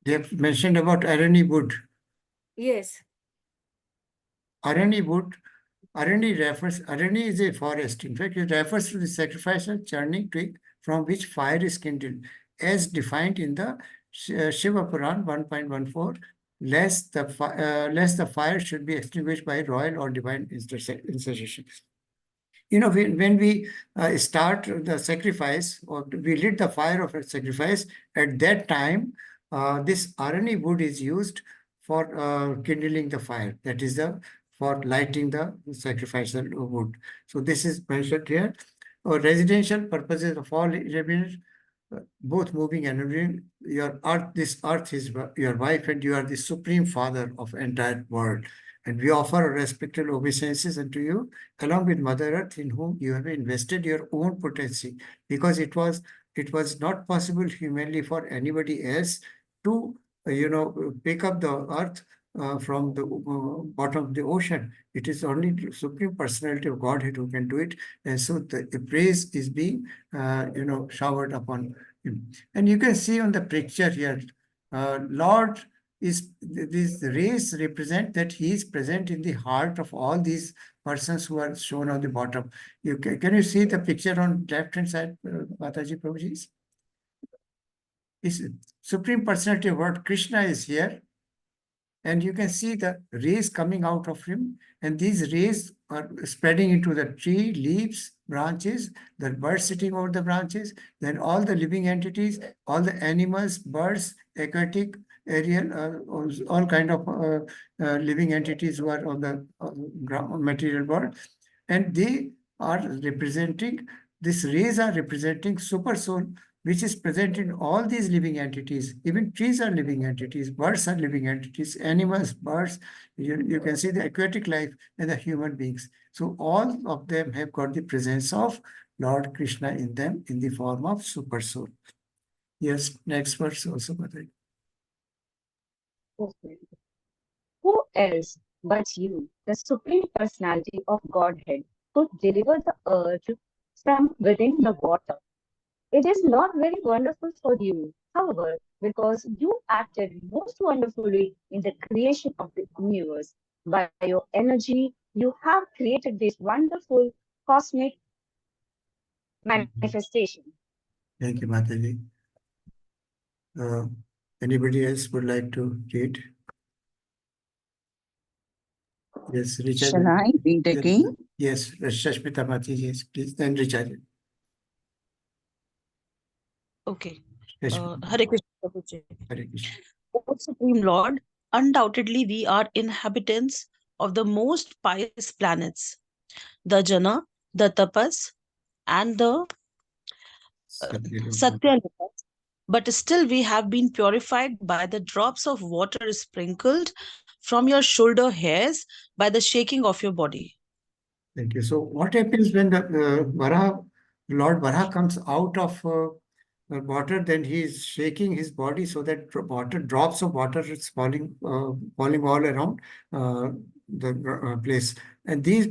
They have mentioned about Arani wood. Yes. Arani wood. Arani is a forest. In fact, it refers to the sacrificial churning twig from which fire is kindled, as defined in the Shiva Puran 1.14, lest the fire should be extinguished by royal or divine intercession. You know, when we start the sacrifice, or we lit the fire of a sacrifice, at that time, this Arani wood is used for kindling the fire. That is for lighting the sacrificial wood. So this is mentioned here. Residential purposes of all Arabians, both moving and moving. This earth is your wife, and you are the supreme father of entire world. And we offer our respectful obeisances unto you, along with Mother Earth, in whom you have invested your own potency, because it was not possible humanly for anybody else to pick up the earth from the bottom of the ocean. It is only the Supreme Personality of Godhead who can do it, and so the praise is being showered upon him. And you can see on the picture here, Lord these rays represent that he is present in the heart of all these persons who are shown on the bottom. Can you see the picture on left hand side, Mataji Prabhuji? Is Supreme Personality of God, Krishna, is here, and you can see the rays coming out of him, and these rays are spreading into the tree, leaves, branches, the birds sitting over the branches, then all the living entities, all the animals, birds, aquatic, aerial, all kind of living entities who are on the material world, and they are representing, these rays are representing super soul, which is present in all these living entities. Even trees are living entities, birds are living entities, animals, birds. You can see the aquatic life and the human beings. So all of them have got the presence of Lord Krishna in them in the form of super soul. Yes, next verse also, Mataji. Okay. Who else but you, the Supreme Personality of Godhead, could deliver the earth from within the water? It is not very wonderful for you, however, because you acted most wonderfully in the creation of the universe. By your energy, you have created this wonderful cosmic manifestation. Thank you, Mataji. Anybody else would like to read? Yes, Richard. Shall I read again? Yes, Shashmita Mataji, yes, please. Then Richard. Okay. Shashmita. Hare Krishna. Prabhuji. Hare Krishna. O Supreme Lord, undoubtedly we are inhabitants of the most pious planets, the Jana, the Tapas, and the Satyalokas. But still we have been purified by the drops of water sprinkled from your shoulder hairs by the shaking of your body. Thank you. So what happens when the Lord Varah comes out of water, then he is shaking his body so that drops of water is falling all around the place. And these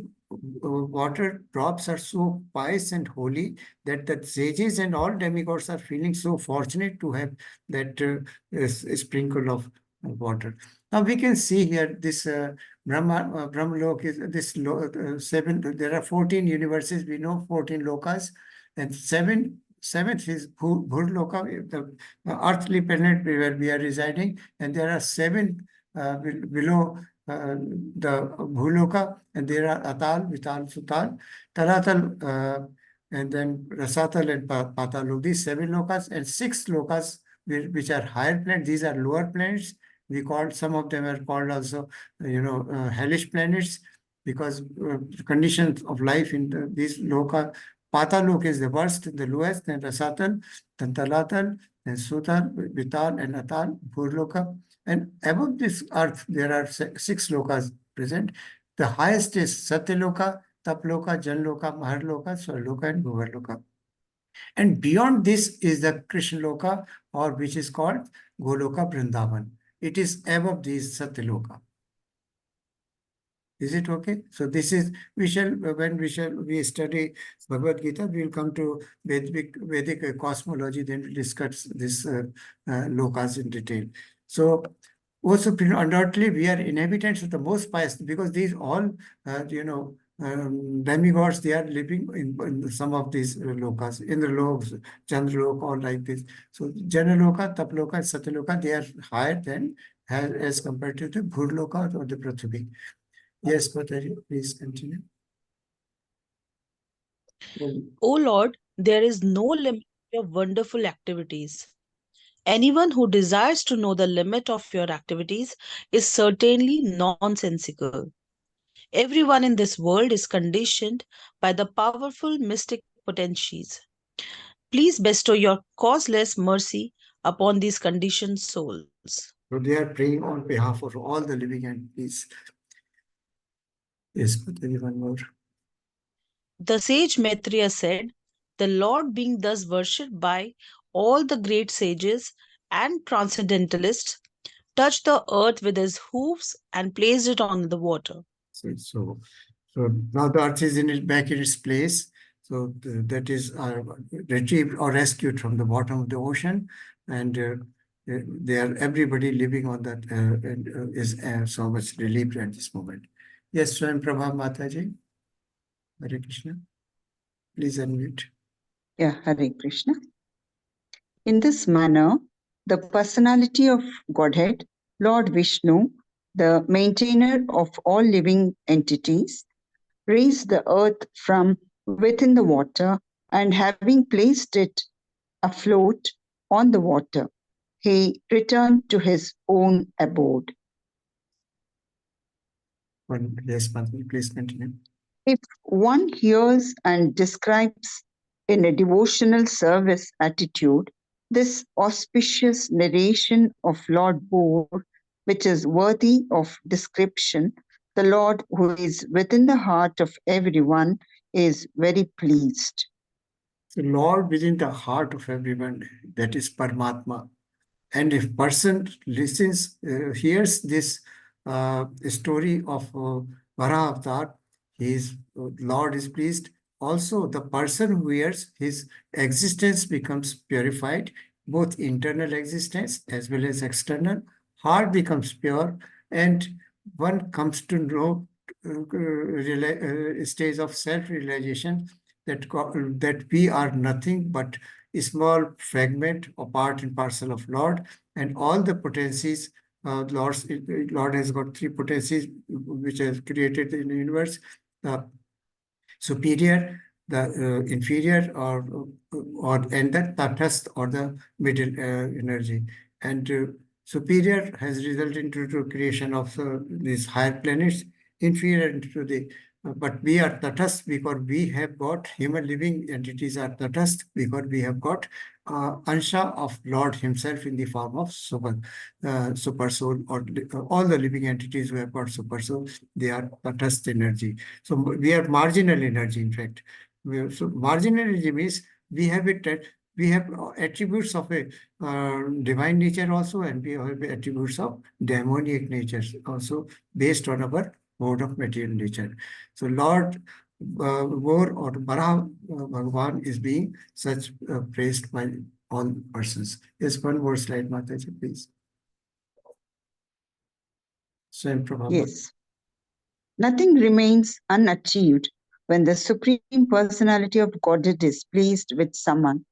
water drops are so pious and holy that the sages and all demigods are feeling so fortunate to have that sprinkle of water. Now we can see here this Brahmalok is this seven. There are 14 universes. We know 14 lokas, and seventh is Bhurloka, the earthly planet where we are residing, and there are seven below the Bhuloka, and there are Atal, Vital, Sutal, Talatal, and then Rasatal and Patal. These seven lokas and six lokas which are higher planets. These are lower planets. We called, some of them are called also, hellish planets, because conditions of life in these loka. Patalok is the worst, the lowest, then Rasatal, then Talatal, then Sutal, Vital, and Atal, Bhurloka. And above this earth, there are six lokas present. The highest is Satyaloka, Taploka, Janloka, Maharloka, Swarloka, and Bhuvarloka. And beyond this is the Krishna Loka, or which is called Goloka Vrindavan. It is above these Satyaloka. Is it okay? So this is, we study Bhagavad Gita, we will come to Vedic cosmology, then we'll discuss this lokas in detail. So, also, undoubtedly, we are inhabitants of the most pious, because these all, demigods, they are living in some of these lokas, in the lokas, Chandraloka, or like this. So, Janaloka, Taploka, and Satyaloka, they are higher than as compared to the Bhurloka or the Prithvi. Yes, Patari, please continue. O Lord, there is no limit to your wonderful activities. Anyone who desires to know the limit of your activities is certainly nonsensical. Everyone in this world is conditioned by the powerful mystic potencies. Please bestow your causeless mercy upon these conditioned souls. So they are praying on behalf of all the living entities. Yes, Patari, one more. The sage Maitreya said, the Lord being thus worshipped by all the great sages and transcendentalists, touched the earth with his hoofs and placed it on the water. So now the earth is back in its place. So that is retrieved or rescued from the bottom of the ocean, and they are everybody living on that is so much relieved at this moment. Yes, Swam Prabha Mataji. Hare Krishna. Please unmute. Yeah, Hare Krishna. In this manner, the personality of Godhead, Lord Vishnu, the maintainer of all living entities, raised the earth from within the water, and having placed it afloat on the water, he returned to his own abode. Yes, Mataji, please continue. If one hears and describes in a devotional service attitude this auspicious narration of Lord Bore, which is worthy of description, the Lord who is within the heart of everyone is very pleased. The Lord within the heart of everyone, that is Paramatma. And if person listens, hears this story of Varah Avatar, his Lord is pleased. Also, the person who hears, his existence becomes purified, both internal existence as well as external. Heart becomes pure, and one comes to know stage of self-realization that we are nothing but a small fragment or part and parcel of Lord, and all the potencies. Lord has got three potencies which has created in the universe: the superior, the inferior, and the tathast, or the middle energy. And superior has resulted into the creation of these higher planets. Inferior into the but we are tathast because we have got human living entities are tathast because we have got ansha of Lord himself in the form of super soul, or all the living entities who have got super soul, they are tathast energy. So we are marginal energy, in fact. So marginal energy means we have attributes of a divine nature also, and we have attributes of demoniac nature also, based on our mode of material nature. So Lord Vor or Varah Bhagavan is being such praised by all persons. Yes, one more slide, Mataji, please. Swam Prabha. Yes. Nothing remains unachieved when the Supreme Personality of Godhead is pleased with someone.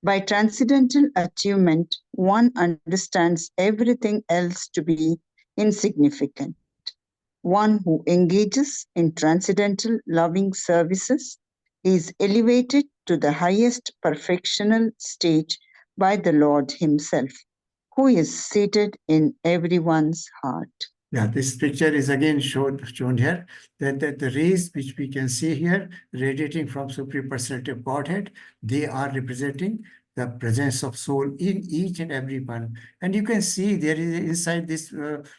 By transcendental achievement, one understands everything else to be insignificant. One who engages in transcendental loving services is elevated to the highest perfectional stage by the Lord himself, who is seated in everyone's heart. Yeah, this picture is again shown here, that the rays which we can see here radiating from Supreme Personality of Godhead, they are representing the presence of soul in each and every one. And you can see there is inside this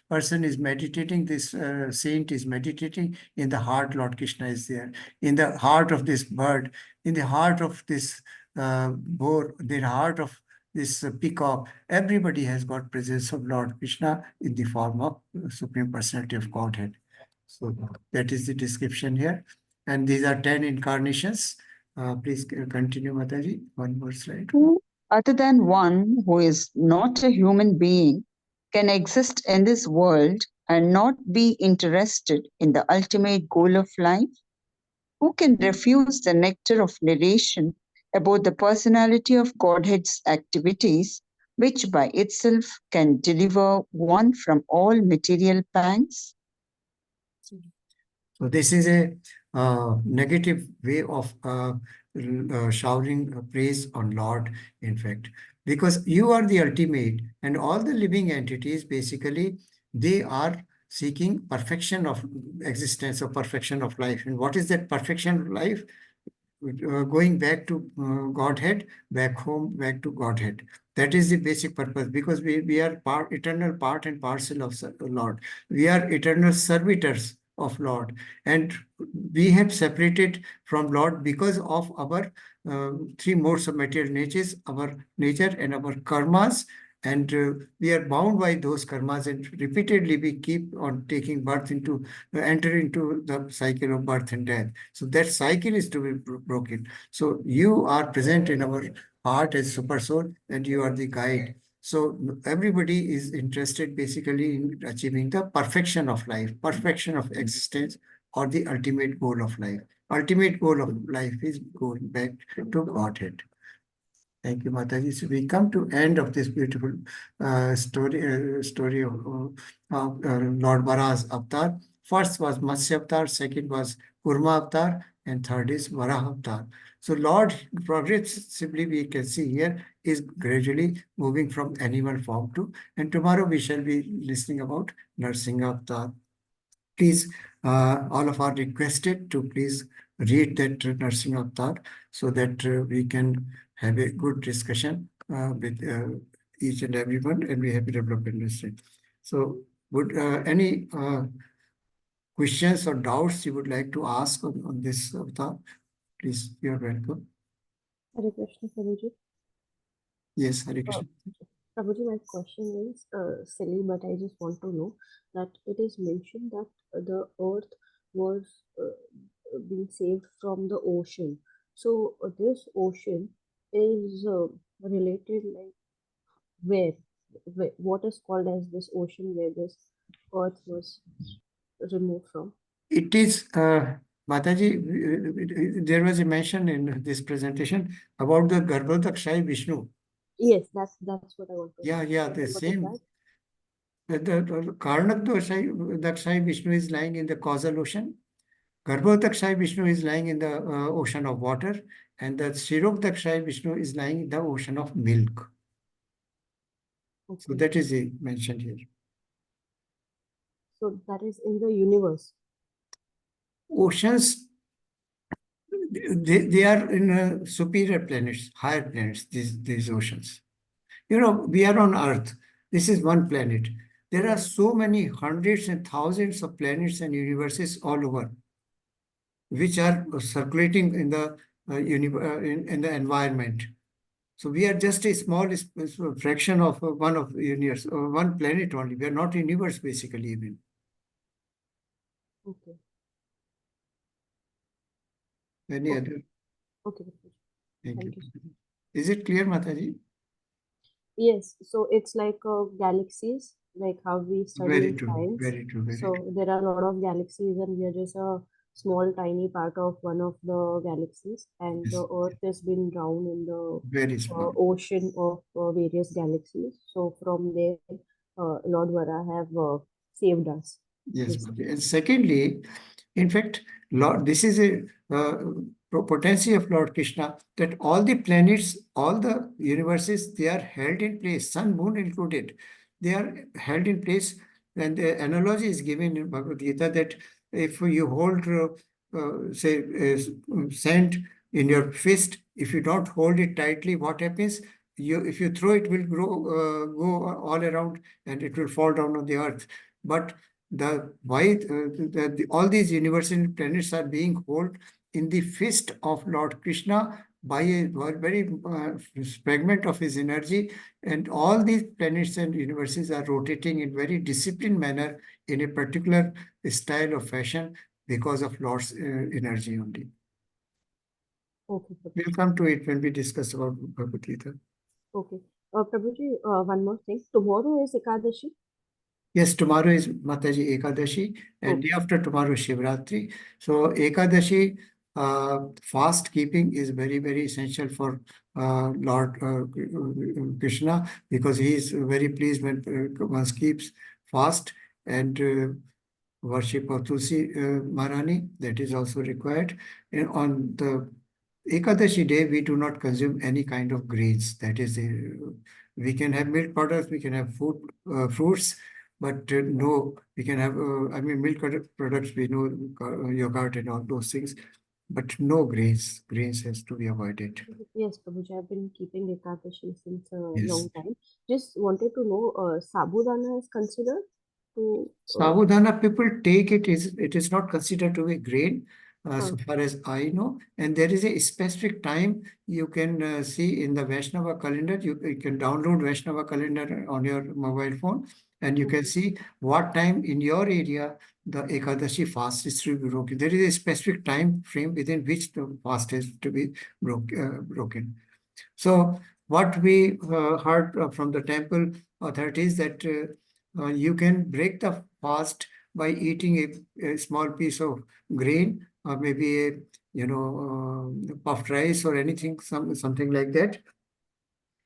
person is meditating, this saint is meditating in the heart. Lord Krishna is there. In the heart of this bird, in the heart of this boar, the heart of this peacock, everybody has got presence of Lord Krishna in the form of Supreme Personality of Godhead. So that is the description here. And these are 10 incarnations. Please continue, Mataji. One more slide. Who, other than one who is not a human being, can exist in this world and not be interested in the ultimate goal of life? Who can refuse the nectar of narration about the personality of Godhead's activities, which by itself can deliver one from all material pangs? So this is a negative way of showering praise on Lord, in fact, because you are the ultimate, and all the living entities, basically, they are seeking perfection of existence or perfection of life. And what is that perfection of life? Going back to Godhead, back home, back to Godhead. That is the basic purpose, because we are eternal part and parcel of Lord. We are eternal servitors of Lord, and we have separated from Lord because of our three modes of material natures, our nature and our karmas, and we are bound by those karmas, and repeatedly we keep on taking birth into, enter into the cycle of birth and death. So that cycle is to be broken. So you are present in our heart as super soul, and you are the guide. So everybody is interested basically in achieving the perfection of life, perfection of existence, or the ultimate goal of life. Ultimate goal of life is going back to Godhead. Thank you, Mataji. So we come to end of this beautiful story of Lord Varah's avatar. First was Matsya avatar, second was Kurma avatar, and third is Varah avatar. So Lord, progressively we can see here, is gradually moving from animal form to, and tomorrow we shall be listening about Narsingha avatar. Please, all of are requested to please read that Narsingha avatar so that we can have a good discussion with each and everyone, and we have a development industry. So would any questions or doubts you would like to ask on this avatar? Please, you are welcome. Hare Krishna, Prabhuji. Yes, Hare Krishna. Prabhuji, my question is silly, but I just want to know that it is mentioned that the earth was being saved from the ocean. So this ocean is related like where? What is called as this ocean where this earth was removed from? It is, Mataji, there was a mention in this presentation about the Garbhodakshai Vishnu. Yes, that's what I want to know. Yeah, the What is same. that? The Karnak Vishnu is lying in the causal ocean. Garbhodakshai Vishnu is lying in the ocean of water, and the Shirokdakshai Vishnu is lying in the ocean of milk. So Okay. that is mentioned here. So that is in the universe. Oceans, they are in superior planets, higher planets, these oceans. You know, we are on Earth. This is one planet. There are so many hundreds and thousands of planets and universes all over, which are circulating in the in the environment. So we are just a small fraction of one of universe, one planet only. We are not a universe basically even. Okay. Any Okay. other? Okay. Thank you. you. Is it clear, Mataji? Yes. So it's like galaxies, like how we study Very in true. science. Very true. Very true. So there are a lot of galaxies, and we are just a small, tiny part of one of the galaxies, and Yes. the Earth has been drowned in the Very small. ocean of various galaxies. So from there, Lord Vara have saved us. Yes, basically. Mataji. And secondly, in fact, Lord, this is a potency of Lord Krishna, that all the planets, all the universes, they are held in place, sun, moon included. They are held in place. And the analogy is given in Bhagavad Gita that if you hold, say, sand in your fist, if you don't hold it tightly, what happens? If you throw it, will go all around, and it will fall down on the earth. But all these universal planets are being held in the fist of Lord Krishna by a very fragment of his energy, and all these planets and universes are rotating in very disciplined manner in a particular style of fashion because of Lord's energy only. Okay. We'll come to it when we discuss about Bhagavad Gita. Okay. Prabhuji, one more thing. Tomorrow is Ekadashi. Yes, tomorrow is Mataji Ekadashi, and day after tomorrow Shivratri. So Ekadashi fast keeping is very, very essential for Lord Krishna, because he is very pleased when one keeps fast, and worship of Tulsi Maharani, that is also required. And on the Ekadashi day, we do not consume any kind of grains. That is, we can have milk products, we can have food, fruits, but no, we can have, I mean, milk products, we know yogurt and all those things, but no grains. Grains has to be avoided. Yes, Prabhuji, I've been keeping Ekadashi since a Yes. long time. Just wanted to know, Sabudana is considered to... Sabudana, people take it, it is not considered to be grain, so far as I know. And there is a specific time you can see in the Vaishnava calendar. You can download Vaishnava calendar on your mobile phone, and you can see what time in your area the Ekadashi fast is to be broken. There is a specific time frame within which the fast is to be broken. So what we heard from the temple authorities, that you can break the fast by eating a small piece of grain, or maybe a puffed rice or anything, something like that,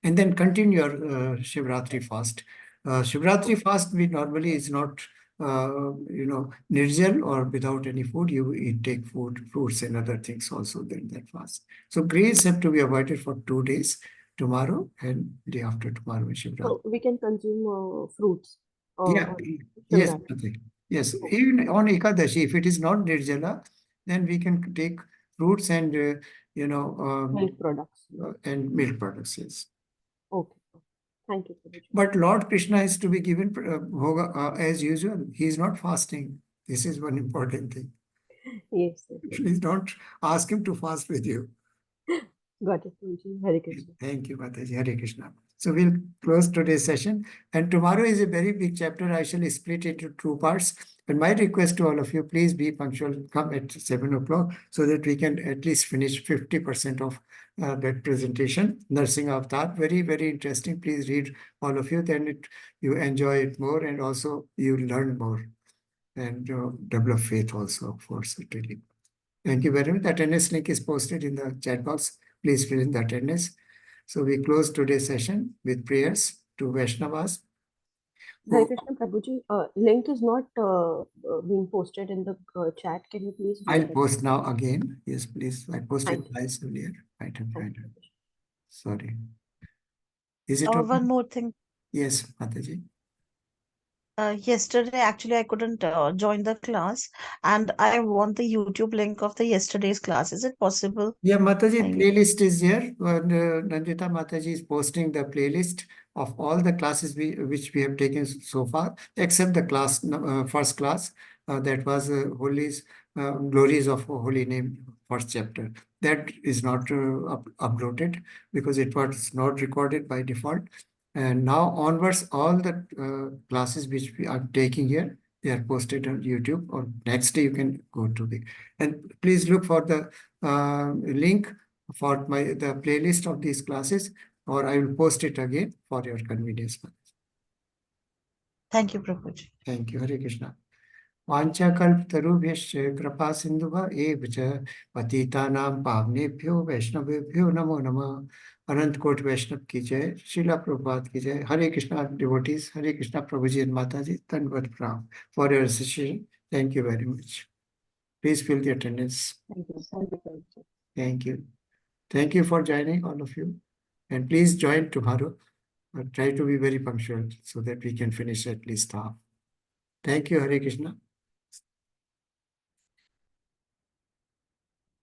and then continue your Shivratri fast. Shivratri fast we normally is not nirjal or without any food. You take food, fruits and other things also during that fast. So grains have to be avoided for 2 days, tomorrow and day after tomorrow, Shivratri. So we can consume fruits. Yeah, yes, yes. Even on Ekadashi, if it is not Nirjala, then we can take fruits and milk products. And milk products, yes. Okay. Thank you, Prabhuji. But Lord Krishna is to be given bhoga as usual. He is not fasting. This is one important thing. Yes. Please don't ask him to fast with you. Got it, Prabhuji. Hare Krishna. Thank you, Mataji. Hare Krishna. So we'll close today's session. And tomorrow is a very big chapter. I shall split it into 2 parts. And my request to all of you, please be punctual. Come at 7 o'clock so that we can at least finish 50% of that presentation. Nursing Avatar, very, very interesting. Please read, all of you. Then you enjoy it more, and also you learn more and develop faith also, of course. Really. Thank you very much. The attendance link is posted in the chat box. Please fill in the attendance. So we close today's session with prayers to Vaishnavas. Hare Krishna, Prabhuji. Link is not being posted in the chat. Can you please? I'll post now again. Yes, please. I posted twice earlier. Sorry. Is it okay? One more thing. Yes, Mataji. Yesterday, actually, I couldn't join the class, and I want the YouTube link of the yesterday's class. Is it possible? Yeah, Mataji, playlist is here. Nandita Mataji is posting the playlist of all the classes which we have taken so far, except the class, first class, that was Glories of Holy Name, first chapter. That is not uploaded because it was not recorded by default. And now onwards, all the classes which we are taking here, they are posted on YouTube, or next day you can go to the, and please look for the link for the playlist of these classes, or I will post it again for your convenience. Thank you, Prabhuji. Thank you. Hare Krishna. Vanchakalpatarubhyascha kripa sindhuva eva cha patitanam pavnebhyo vaishnavebhyo namo namah. Anant Kot Vaishnav ki jai, Srila Prabhupada ki jai. Hare Krishna devotees, Hare Krishna Prabhuji and Mataji, Tanvat Pram for your association. Thank you very much. Please fill the attendance. Thank you. Thank you. Thank you for joining, all of you. And please join tomorrow. Try to be very punctual so that we can finish at least half. Thank you, Hare Krishna.